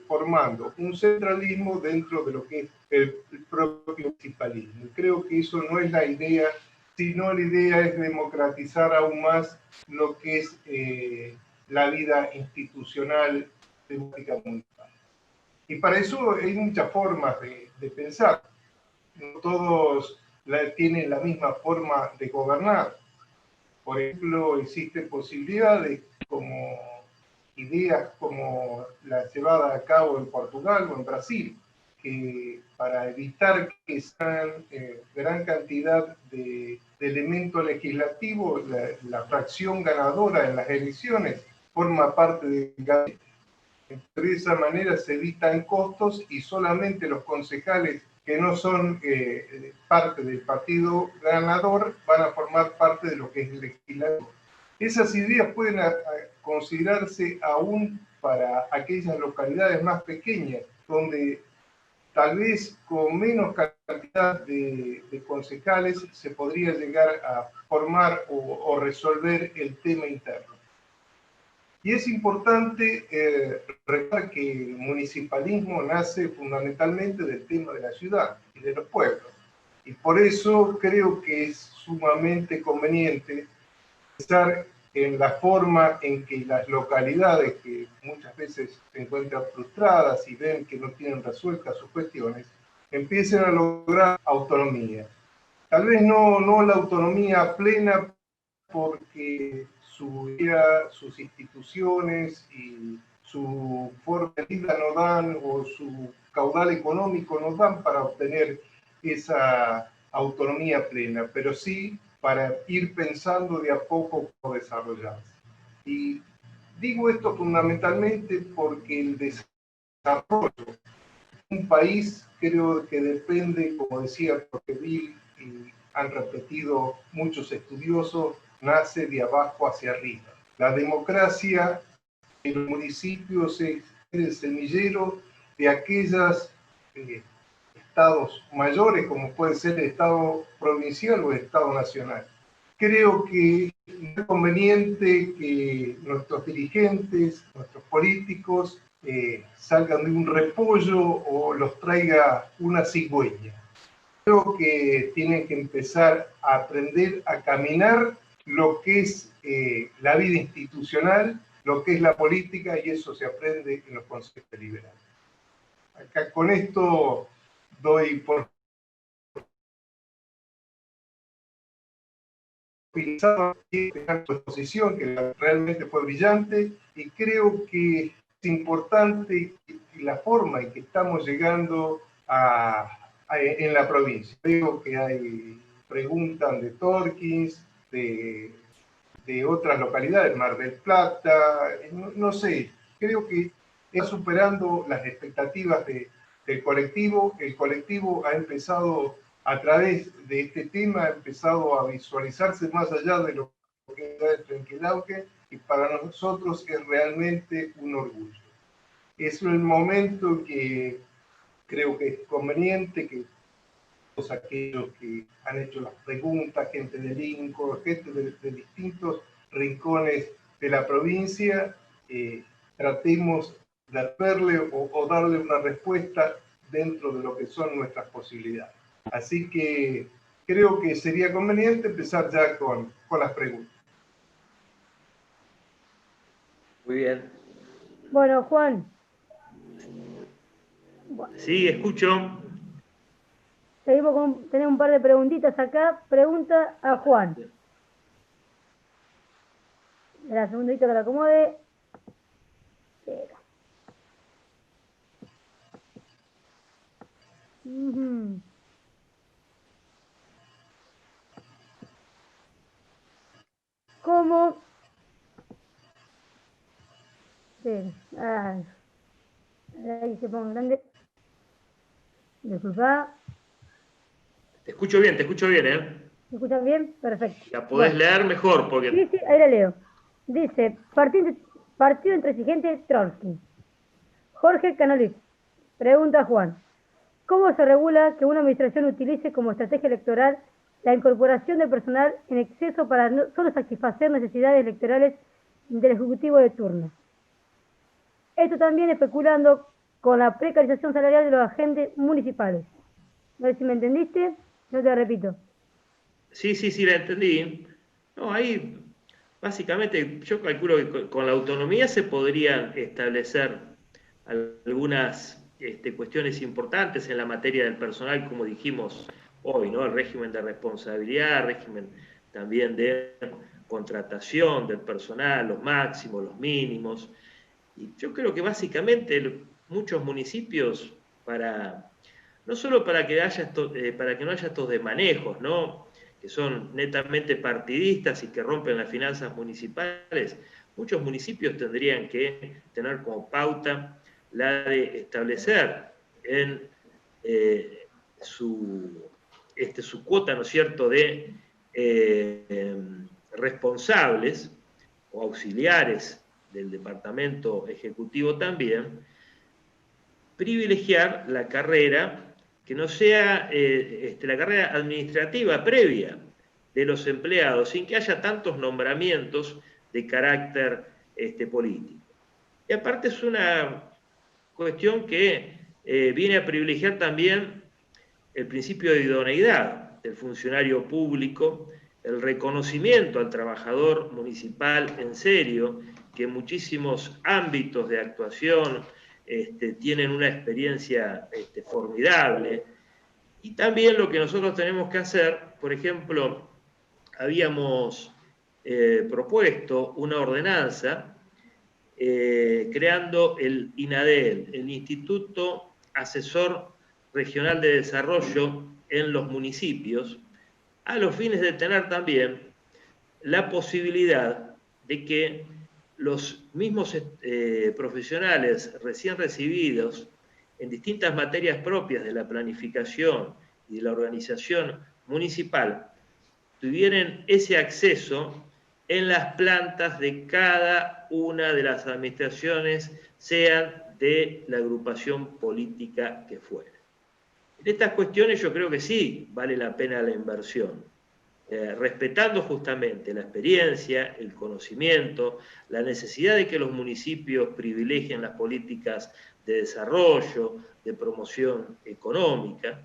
S4: formando un centralismo dentro de lo que es el propio municipalismo. Y creo que eso no es la idea, sino la idea es democratizar aún más lo que es la vida institucional democrática municipal. Y para eso hay muchas formas de pensar. No todos tienen la misma forma de gobernar. Por ejemplo, existen posibilidades como ideas como la llevada a cabo en Portugal o en Brasil, que para evitar que sean gran cantidad de elementos legislativos, la fracción ganadora en las elecciones forma parte del gabinete. De esa manera se evitan costos y solamente los concejales que no son parte del partido ganador van a formar parte de lo que es el legislativo. Esas ideas pueden considerarse aún para aquellas localidades más pequeñas, donde tal vez con menos cantidad de concejales se podría llegar a formar o resolver el tema interno. Y es importante recordar que el municipalismo nace fundamentalmente del tema de la ciudad y de los pueblos. Y por eso creo que es sumamente conveniente pensar en la forma en que las localidades, que muchas veces se encuentran frustradas y ven que no tienen resueltas sus cuestiones, empiecen a lograr autonomía. Tal vez no la autonomía plena, porque sus instituciones y su forma de vida no dan, o su caudal económico no dan para obtener esa autonomía plena, pero sí para ir pensando de a poco cómo desarrollarse. Y digo esto fundamentalmente porque el desarrollo de un país creo que depende, como decía Tocqueville y han repetido muchos estudiosos, nace de abajo hacia arriba. La democracia en los municipios es el semillero de aquellos estados mayores, como puede ser el estado provincial o el estado nacional. Creo que es conveniente que nuestros dirigentes, nuestros políticos, salgan de un repollo o los traiga una cigüeña. Creo que tienen que empezar a aprender a caminar lo que es la vida institucional, lo que es la política, y eso se aprende en los consejos deliberantes. Acá con esto doy por finalizado esta exposición, que realmente fue brillante, y creo que es importante la forma en que estamos llegando en la provincia. Veo que hay preguntas de Torkins, de otras localidades, Mar del Plata, no sé, creo que está superando las expectativas del colectivo. El colectivo ha empezado, a través de este tema, ha empezado a visualizarse más allá de lo que es el Trenquelauquen, y para nosotros es realmente un orgullo. Es el momento que creo que es conveniente que todos aquellos que han hecho las preguntas, gente del INCO, gente de distintos rincones de la provincia, tratemos de verle o darle una respuesta dentro de lo que son nuestras posibilidades. Así que creo que sería conveniente empezar ya con las preguntas.
S1: Muy bien.
S3: Bueno, Juan.
S1: Sí, escucho.
S3: Seguimos tenemos un par de preguntitas acá. Pregunta a Juan. La segundita que la acomode. ¿Cómo? Sí. Ahí se pone grande. Disculpa.
S1: Te escucho bien, ¿eh?
S3: ¿Me escuchan bien? Perfecto.
S1: La podés leer mejor, porque...
S3: Sí, ahí la leo. Dice, partido intransigente Trotsky. Jorge Canolí. Pregunta a Juan. ¿Cómo se regula que una administración utilice como estrategia electoral la incorporación de personal en exceso para no solo satisfacer necesidades electorales del Ejecutivo de turno? Esto también especulando con la precarización salarial de los agentes municipales. No sé si me entendiste, no te repito.
S1: Sí, la entendí. No, ahí básicamente yo calculo que con la autonomía se podrían establecer algunas cuestiones importantes en la materia del personal, como dijimos hoy, ¿no? El régimen de responsabilidad, régimen también de contratación del personal, los máximos, los mínimos. Y yo creo que básicamente muchos municipios, no solo para que no haya estos desmanejos, ¿no?, que son netamente partidistas y que rompen las finanzas municipales, muchos municipios tendrían que tener como pauta la de establecer en su cuota, ¿no es cierto?, de responsables o auxiliares del departamento ejecutivo también, privilegiar la carrera que no sea la carrera administrativa previa de los empleados, sin que haya tantos nombramientos de carácter político. Y aparte es una cuestión que viene a privilegiar también el principio de idoneidad del funcionario público, el reconocimiento al trabajador municipal en serio, que en muchísimos ámbitos de actuación tienen una experiencia formidable. Y también lo que nosotros tenemos que hacer, por ejemplo, habíamos propuesto una ordenanza creando el INADEL, el Instituto Asesor Regional de Desarrollo en los municipios, a los fines de tener también la posibilidad de que los mismos profesionales recién recibidos en distintas materias propias de la planificación y de la organización municipal tuvieran ese acceso en las plantas de cada una de las administraciones, sean de la agrupación política que fuera. En estas cuestiones yo creo que sí vale la pena la inversión, respetando justamente la experiencia, el conocimiento, la necesidad de que los municipios privilegien las políticas de desarrollo, de promoción económica,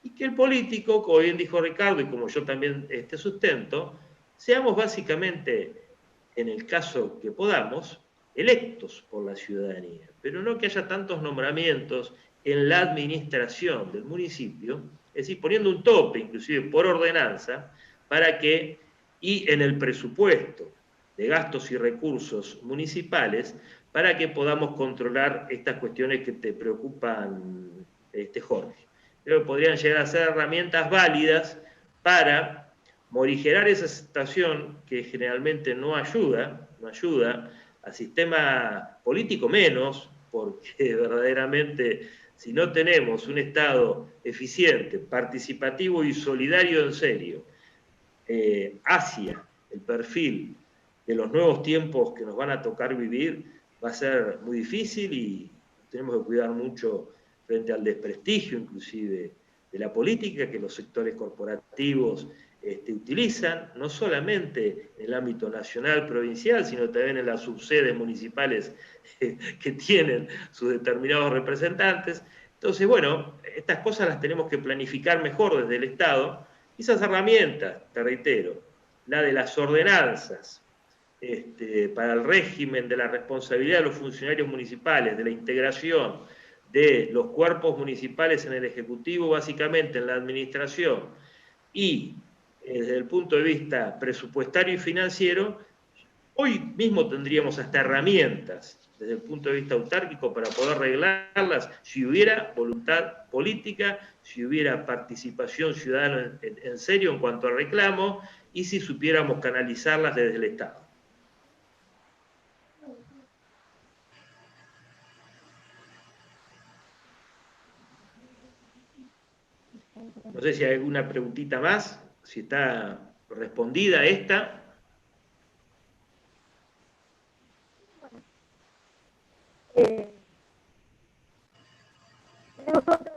S1: y que el político, como bien dijo Ricardo y como yo también sustento, seamos básicamente, en el caso que podamos, electos por la ciudadanía, pero no que haya tantos nombramientos en la administración del municipio, es decir, poniendo un tope, inclusive por ordenanza, para que, y en el presupuesto de gastos y recursos municipales, para que podamos controlar estas cuestiones que te preocupan, Jorge. Creo que podrían llegar a ser herramientas válidas para morigerar esa situación que generalmente no ayuda al sistema político menos, porque verdaderamente si no tenemos un Estado eficiente, participativo y solidario en serio, hacia el perfil de los nuevos tiempos que nos van a tocar vivir, va a ser muy difícil y tenemos que cuidar mucho frente al desprestigio inclusive de la política que los sectores corporativos utilizan, no solamente en el ámbito nacional, provincial, sino también en las subsedes municipales que tienen sus determinados representantes. Entonces, bueno, estas cosas las tenemos que planificar mejor desde el Estado. Y esas herramientas, te reitero, la de las ordenanzas para el régimen de la responsabilidad de los funcionarios municipales, de la integración de los cuerpos municipales en el Ejecutivo, básicamente en la administración, y desde el punto de vista presupuestario y financiero, hoy mismo tendríamos hasta herramientas desde el punto de vista autárquico para poder arreglarlas si hubiera voluntad política, si hubiera participación ciudadana en serio en cuanto al reclamo y si supiéramos canalizarlas desde el Estado. No sé si hay alguna preguntita más, si está respondida esta.
S3: Tenemos otra.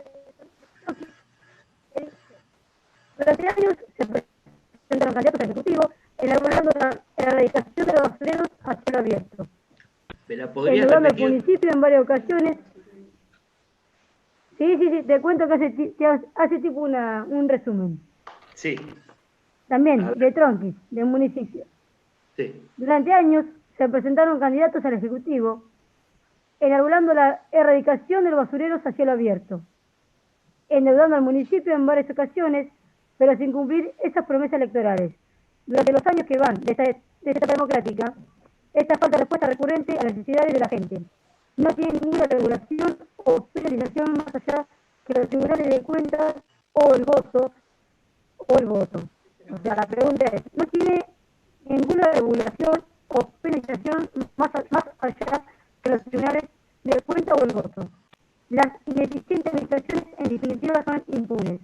S3: Durante años se presentaron candidatos a ejecutivo elaborando la erradicación de los basureros a cielo abierto.
S1: ¿Me la podrías
S3: ayudando
S1: repetir?
S3: al municipio en varias ocasiones. Sí, te cuento que hace tipo un resumen.
S1: Sí.
S3: También, de Tronquis, del municipio.
S1: Sí.
S3: Durante años se presentaron candidatos al Ejecutivo enarbolando la erradicación de los basureros a cielo abierto, endeudando al municipio en varias ocasiones, pero sin cumplir esas promesas electorales. Durante los años que van de esta etapa democrática, esta falta de respuesta recurrente a las necesidades de la gente no tiene ninguna regulación o penalización más allá que los tribunales de cuentas o el voto. O sea, la pregunta es, no tiene ninguna regulación o penalización más allá que los tribunales de cuentas o el voto. Las ineficientes administraciones en definitiva son impunes.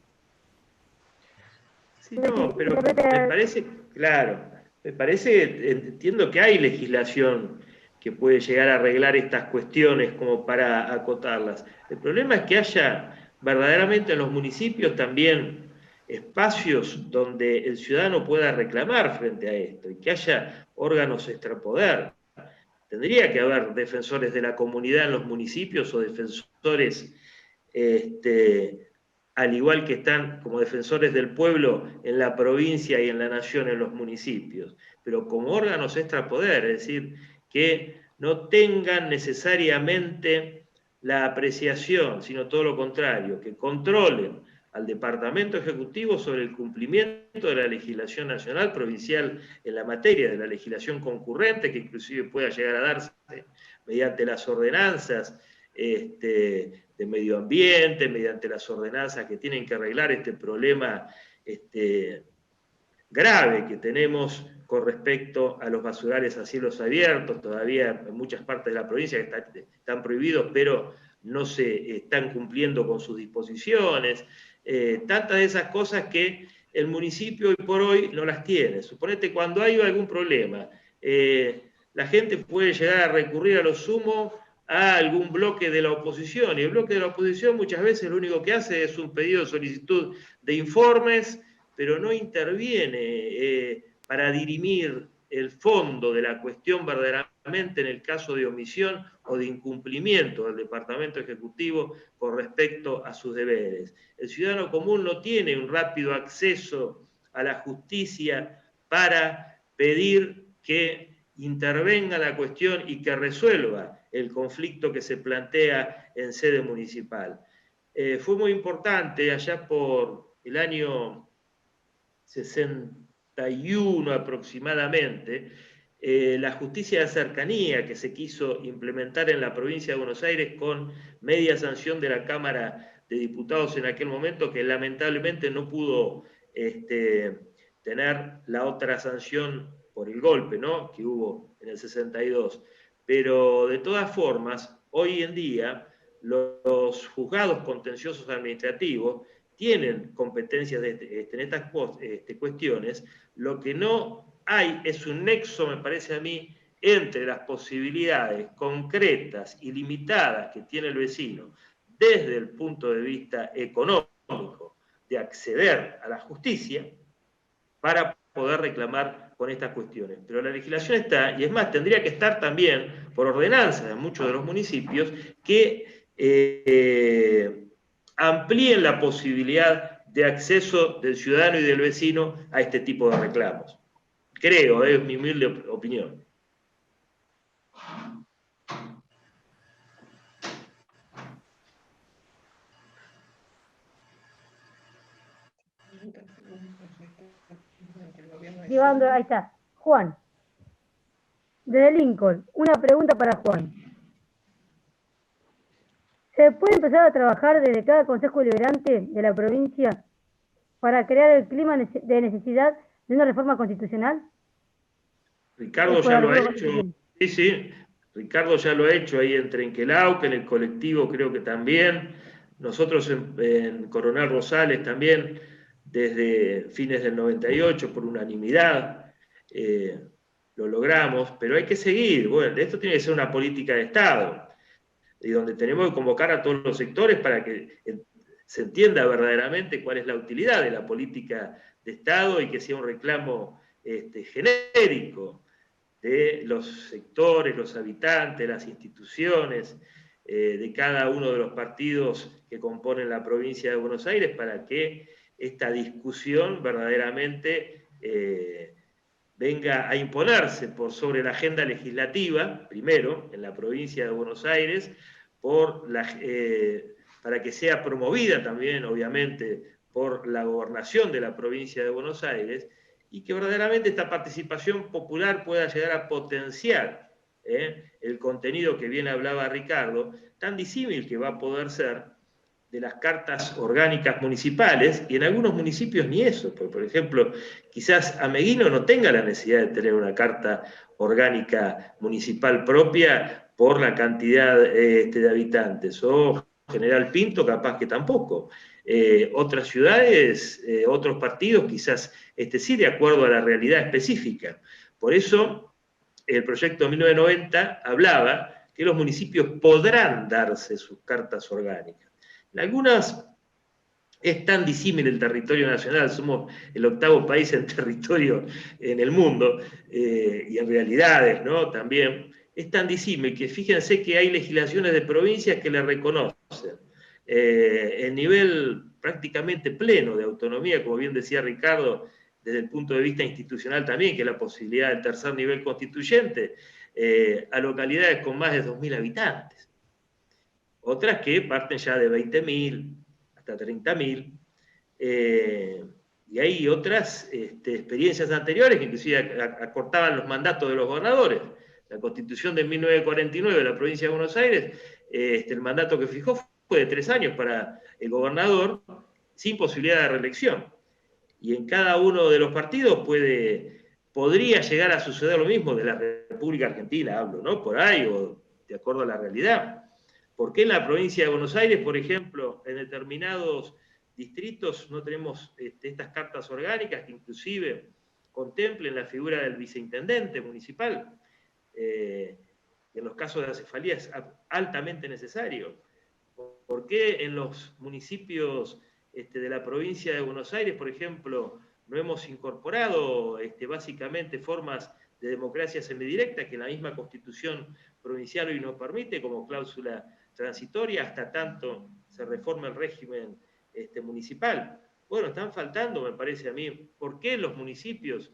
S1: Sí, no, pero me parece, claro, entiendo que hay legislación que puede llegar a arreglar estas cuestiones como para acotarlas. El problema es que haya verdaderamente en los municipios también espacios donde el ciudadano pueda reclamar frente a esto y que haya órganos extrapoder. tendría que haber defensores de la comunidad en los municipios o defensores, al igual que están como defensores del pueblo en la provincia y en la nación en los municipios, pero como órganos extrapoder, es decir, que no tengan necesariamente la apreciación, sino todo lo contrario, que controlen al Departamento Ejecutivo sobre el cumplimiento de la legislación nacional, provincial en la materia de la legislación concurrente, que inclusive pueda llegar a darse mediante las ordenanzas de medio ambiente, mediante las ordenanzas que tienen que arreglar este problema grave que tenemos con respecto a los basurales a cielos abiertos, todavía en muchas partes de la provincia que están prohibidos, pero no se están cumpliendo con sus disposiciones, tantas de esas cosas que el municipio hoy por hoy no las tiene. Suponete cuando hay algún problema, la gente puede llegar a recurrir a lo sumo a algún bloque de la oposición, y el bloque de la oposición muchas veces lo único que hace es un pedido de solicitud de informes, pero no interviene para dirimir el fondo de la cuestión verdaderamente en el caso de omisión o de incumplimiento del Departamento Ejecutivo con respecto a sus deberes. El ciudadano común no tiene un rápido acceso a la justicia para pedir que intervenga la cuestión y que resuelva el conflicto que se plantea en sede municipal. Fue muy importante allá por el año 61 aproximadamente, la justicia de cercanía que se quiso implementar en la provincia de Buenos Aires con media sanción de la Cámara de Diputados en aquel momento, que lamentablemente no pudo tener la otra sanción por el golpe, ¿no?, que hubo en el 62. Pero de todas formas, hoy en día los juzgados contenciosos administrativos tienen competencias en estas cuestiones. Lo que no hay es un nexo, me parece a mí, entre las posibilidades concretas y limitadas que tiene el vecino desde el punto de vista económico de acceder a la justicia para poder reclamar con estas cuestiones. Pero la legislación está, y es más, tendría que estar también por ordenanza de muchos de los municipios que amplíen la posibilidad de acceso del ciudadano y del vecino a este tipo de reclamos. Creo, es mi humilde opinión.
S3: Llevando, ahí está. Juan. Desde Lincoln, una pregunta para Juan. ¿Se puede empezar a trabajar desde cada Consejo Deliberante de la provincia para crear el clima de necesidad de una reforma constitucional?
S1: Ricardo ya lo ha hecho. Sí, sí. Ricardo ya lo ha hecho ahí en Trenquelauquen, en el colectivo creo que también. Nosotros en Coronel Rosales también, desde fines del 98, por unanimidad, lo logramos, pero hay que seguir. Bueno, esto tiene que ser una política de Estado, y donde tenemos que convocar a todos los sectores para que se entienda verdaderamente cuál es la utilidad de la política de Estado y que sea un reclamo genérico de los sectores, los habitantes, las instituciones, de cada uno de los partidos que componen la provincia de Buenos Aires, para que esta discusión verdaderamente venga a imponerse por sobre la agenda legislativa, primero, en la provincia de Buenos Aires, para que sea promovida también, obviamente, por la gobernación de la provincia de Buenos Aires, y que verdaderamente esta participación popular pueda llegar a potenciar el contenido que bien hablaba Ricardo, tan disímil que va a poder ser de las cartas orgánicas municipales, y en algunos municipios ni eso, porque, por ejemplo, quizás Ameguino no tenga la necesidad de tener una carta orgánica municipal propia por la cantidad de habitantes, o General Pinto capaz que tampoco. Otras ciudades, otros partidos quizás sí, de acuerdo a la realidad específica. Por eso el proyecto 1990 hablaba que los municipios podrán darse sus cartas orgánicas. En algunas es tan disímil el territorio nacional, somos el 8º país en territorio en el mundo, y en realidades, ¿no?, también, es tan disímil que fíjense que hay legislaciones de provincias que le reconocen el nivel prácticamente pleno de autonomía, como bien decía Ricardo, desde el punto de vista institucional también, que es la posibilidad del tercer nivel constituyente, a localidades con más de 2.000 habitantes. Otras que parten ya de 20.000 hasta 30.000. Y hay otras experiencias anteriores que inclusive acortaban los mandatos de los gobernadores. La Constitución de 1949 de la provincia de Buenos Aires, el mandato que fijó fue de 3 años para el gobernador, sin posibilidad de reelección. Y en cada uno de los partidos podría llegar a suceder lo mismo, de la República Argentina hablo, ¿no? Por ahí, o de acuerdo a la realidad. ¿Por qué en la provincia de Buenos Aires, por ejemplo, en determinados distritos no tenemos estas cartas orgánicas que inclusive contemplen la figura del viceintendente municipal? En los casos de la cefalía es altamente necesario. ¿Por qué en los municipios de la provincia de Buenos Aires, por ejemplo, no hemos incorporado básicamente formas de democracia semidirecta que la misma Constitución provincial hoy nos permite como cláusula transitoria hasta tanto se reforme el régimen municipal? Bueno, están faltando, me parece a mí, ¿por qué los municipios,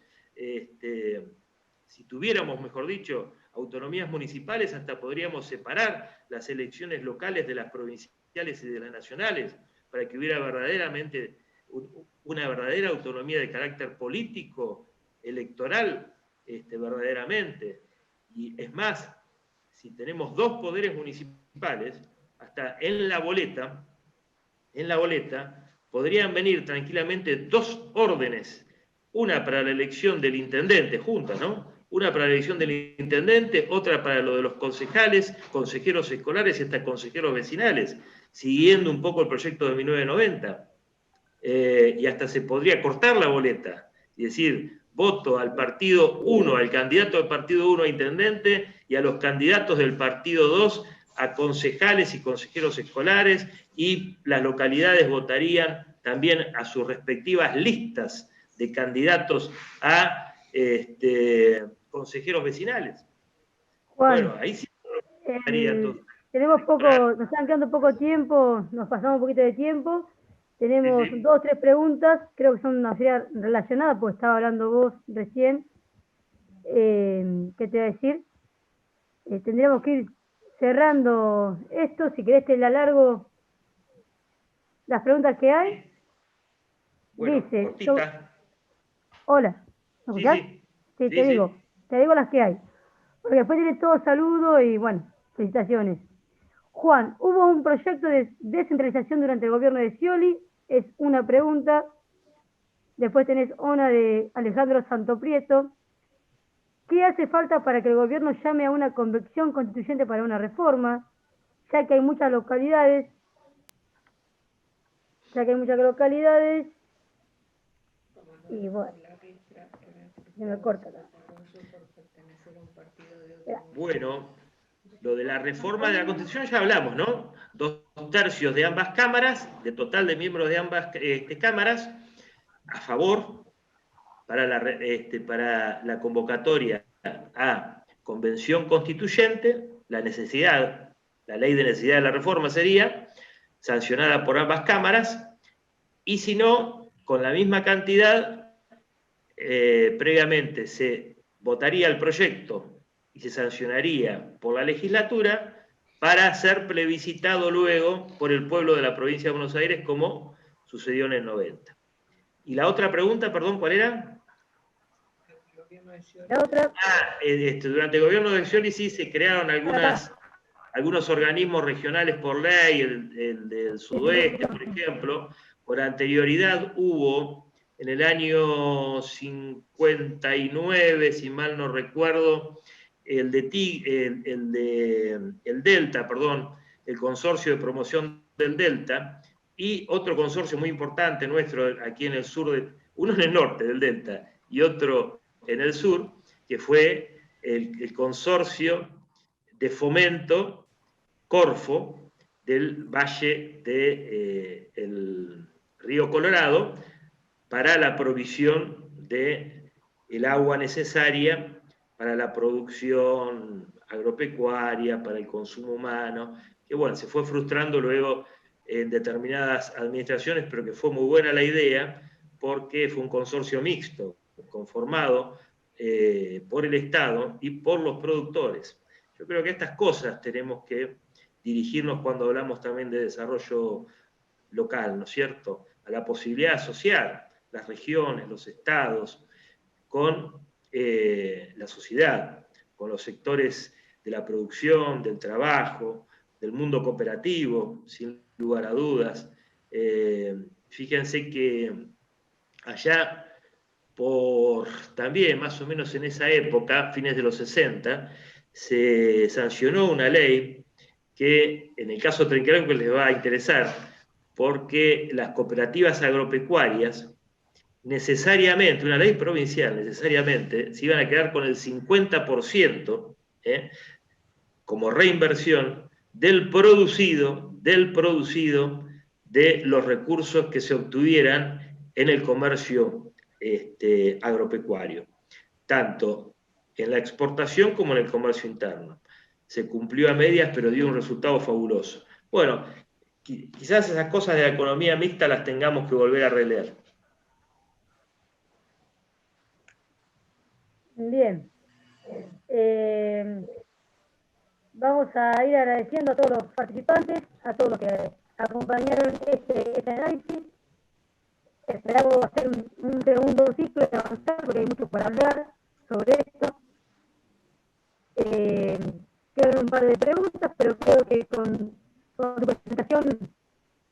S1: si tuviéramos, mejor dicho, autonomías municipales, hasta podríamos separar las elecciones locales de las provinciales y de las nacionales, para que hubiera verdaderamente una verdadera autonomía de carácter político, electoral, verdaderamente? Y es más, si tenemos 2 poderes municipales, hasta en la boleta podrían venir tranquilamente 2 órdenes, una para la elección del intendente, juntas, ¿no? Una para la elección del intendente, otra para lo de los concejales, consejeros escolares y hasta consejeros vecinales, siguiendo un poco el proyecto de 1990. Y hasta se podría cortar la boleta y decir, voto al partido 1, al candidato del partido 1 a intendente, y a los candidatos del partido 2 a concejales y consejeros escolares, y las localidades votarían también a sus respectivas listas de candidatos a consejeros vecinales.
S3: Juan,
S1: bueno, ahí sí estaría todo.
S3: Tenemos nos están quedando poco tiempo, nos pasamos un poquito de tiempo. Tenemos 2 o 3 preguntas, creo que son una serie relacionadas, porque estaba hablando vos recién. ¿Qué te voy a decir? Tendríamos que ir cerrando esto. Si querés te la largo las preguntas que hay.
S1: Bueno,
S3: dice, hola, ¿me escuchás? Sí, te digo las que hay, porque después tiene todo saludo y bueno, felicitaciones. Juan, ¿hubo un proyecto de descentralización durante el gobierno de Scioli? Es una pregunta. Después tenés una de Alejandro Santoprieto. ¿Qué hace falta para que el gobierno llame a una convención constituyente para una reforma? Ya que hay muchas localidades. Y bueno, se me corta.
S1: Bueno, lo de la reforma de la Constitución ya hablamos, ¿no? 2/3 de ambas cámaras, de total de miembros de ambas cámaras, a favor para la convocatoria a convención constituyente. La ley de necesidad de la reforma sería sancionada por ambas cámaras, y si no, con la misma cantidad, previamente se votaría el proyecto y se sancionaría por la legislatura para ser plebiscitado luego por el pueblo de la provincia de Buenos Aires, como sucedió en el 90. ¿Y la otra pregunta, perdón, cuál era?
S3: La otra.
S1: Durante el gobierno de Scioli sí se crearon algunos organismos regionales por ley, el del sudoeste, por ejemplo. Por anterioridad hubo, en el año 59, si mal no recuerdo, el Delta, perdón, el consorcio de promoción del Delta, y otro consorcio muy importante nuestro aquí en el sur, uno en el norte del Delta y otro en el sur, que fue el consorcio de fomento Corfo del valle del río Colorado, para la provisión del agua necesaria para la producción agropecuaria, para el consumo humano, que bueno, se fue frustrando luego en determinadas administraciones, pero que fue muy buena la idea, porque fue un consorcio mixto, conformado por el Estado y por los productores. Yo creo que estas cosas tenemos que dirigirnos cuando hablamos también de desarrollo local, ¿no es cierto? A la posibilidad de asociar las regiones, los estados, con la sociedad, con los sectores de la producción, del trabajo, del mundo cooperativo, sin lugar a dudas. Fíjense que allá, por también más o menos en esa época, fines de los 60, se sancionó una ley que en el caso de Trenquelauquen les va a interesar, porque las cooperativas agropecuarias necesariamente, una ley provincial necesariamente, se iban a quedar con el 50% como reinversión del producido de los recursos que se obtuvieran en el comercio agropecuario, tanto en la exportación como en el comercio interno. Se cumplió a medias, pero dio un resultado fabuloso. Bueno, quizás esas cosas de la economía mixta las tengamos que volver a releer.
S3: Bien. Vamos a ir agradeciendo a todos los participantes, a todos los que acompañaron este análisis. Esperamos hacer un segundo ciclo de avanzar, porque hay mucho para hablar sobre esto. Quedan un par de preguntas, pero creo que con tu presentación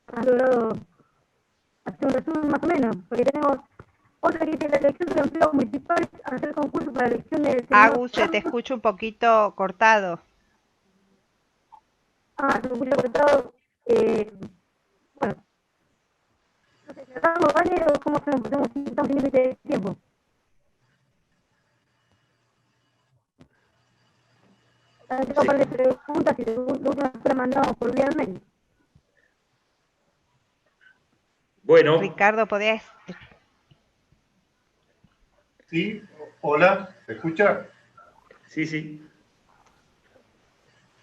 S3: has logrado hacer un resumen más o menos, porque tenemos otra que dice: la elección de los empleados municipales, hacer concurso para la elección del...
S5: Agus, se te escucha un poquito cortado.
S3: Se me escucha cortado. Bueno, no sé, ¿cerramos, vale? ¿O cómo estamos teniendo este tiempo? Tengo un par de preguntas y de última las mandamos por vía mail.
S1: Bueno.
S5: Ricardo, ¿podías?
S4: Sí, hola, ¿se escucha?
S1: Sí, sí.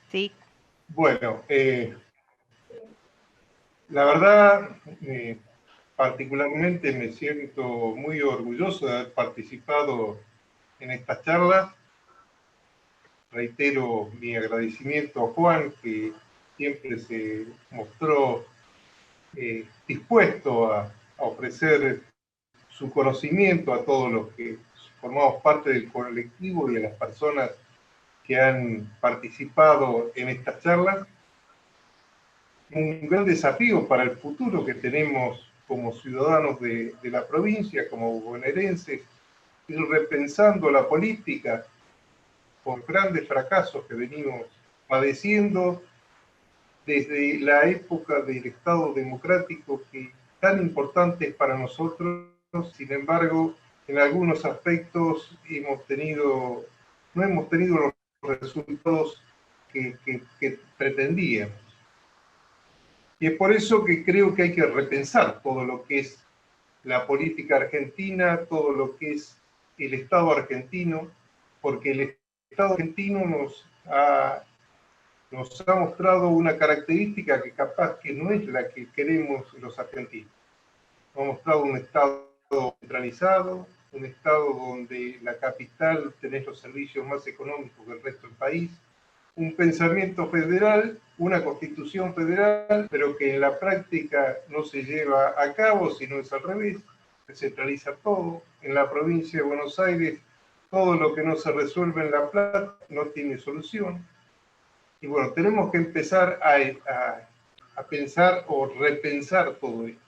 S5: Sí.
S4: Bueno, la verdad, particularmente me siento muy orgulloso de haber participado en esta charla. Reitero mi agradecimiento a Juan, que siempre se mostró dispuesto a ofrecer su conocimiento a todos los que formamos parte del colectivo y a las personas que han participado en esta charla. Un gran desafío para el futuro que tenemos como ciudadanos de la provincia, como bonaerenses, ir repensando la política por grandes fracasos que venimos padeciendo desde la época del Estado democrático, que tan importante es para nosotros. Sin embargo, en algunos aspectos no hemos tenido los resultados que pretendíamos. Y es por eso que creo que hay que repensar todo lo que es la política argentina, todo lo que es el Estado argentino, porque el Estado argentino nos ha mostrado una característica que capaz que no es la que queremos los argentinos. Nos ha mostrado un Estado centralizado, un Estado donde la capital tenés los servicios más económicos que el resto del país, un pensamiento federal, una constitución federal, pero que en la práctica no se lleva a cabo, sino es al revés, se centraliza todo. En la provincia de Buenos Aires, todo lo que no se resuelve en La Plata no tiene solución. Y bueno, tenemos que empezar a pensar o repensar todo esto.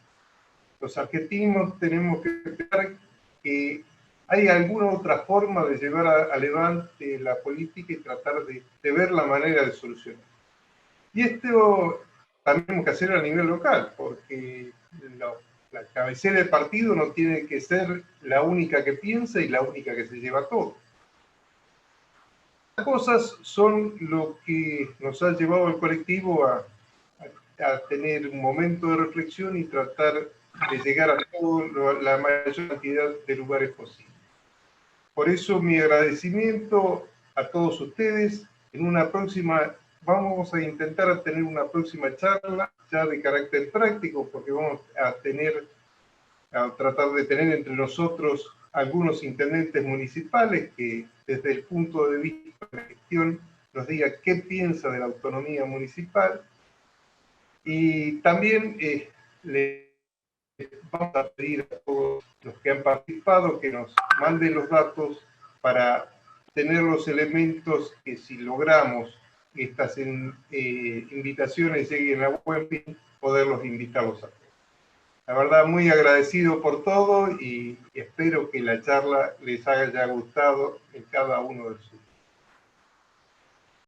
S4: Los argentinos tenemos que pensar que hay alguna otra forma de llevar adelante la política y tratar de ver la manera de solucionar. Y esto también tenemos que hacerlo a nivel local, porque la cabecera del partido no tiene que ser la única que piensa y la única que se lleva todo. Las cosas son lo que nos ha llevado al colectivo a tener un momento de reflexión y tratar de llegar a la mayor cantidad de lugares posibles. Por eso mi agradecimiento a todos ustedes. En una próxima, vamos a intentar tener una próxima charla ya de carácter práctico, porque vamos a tratar de tener entre nosotros algunos intendentes municipales que desde el punto de vista de la gestión nos diga qué piensa de la autonomía municipal. Y también les vamos a pedir a todos los que han participado que nos manden los datos para tener los elementos que, si logramos que estas invitaciones lleguen a buen fin, poderlos invitarlos a todos. La verdad, muy agradecido por todo y espero que la charla les haya gustado en cada uno de sus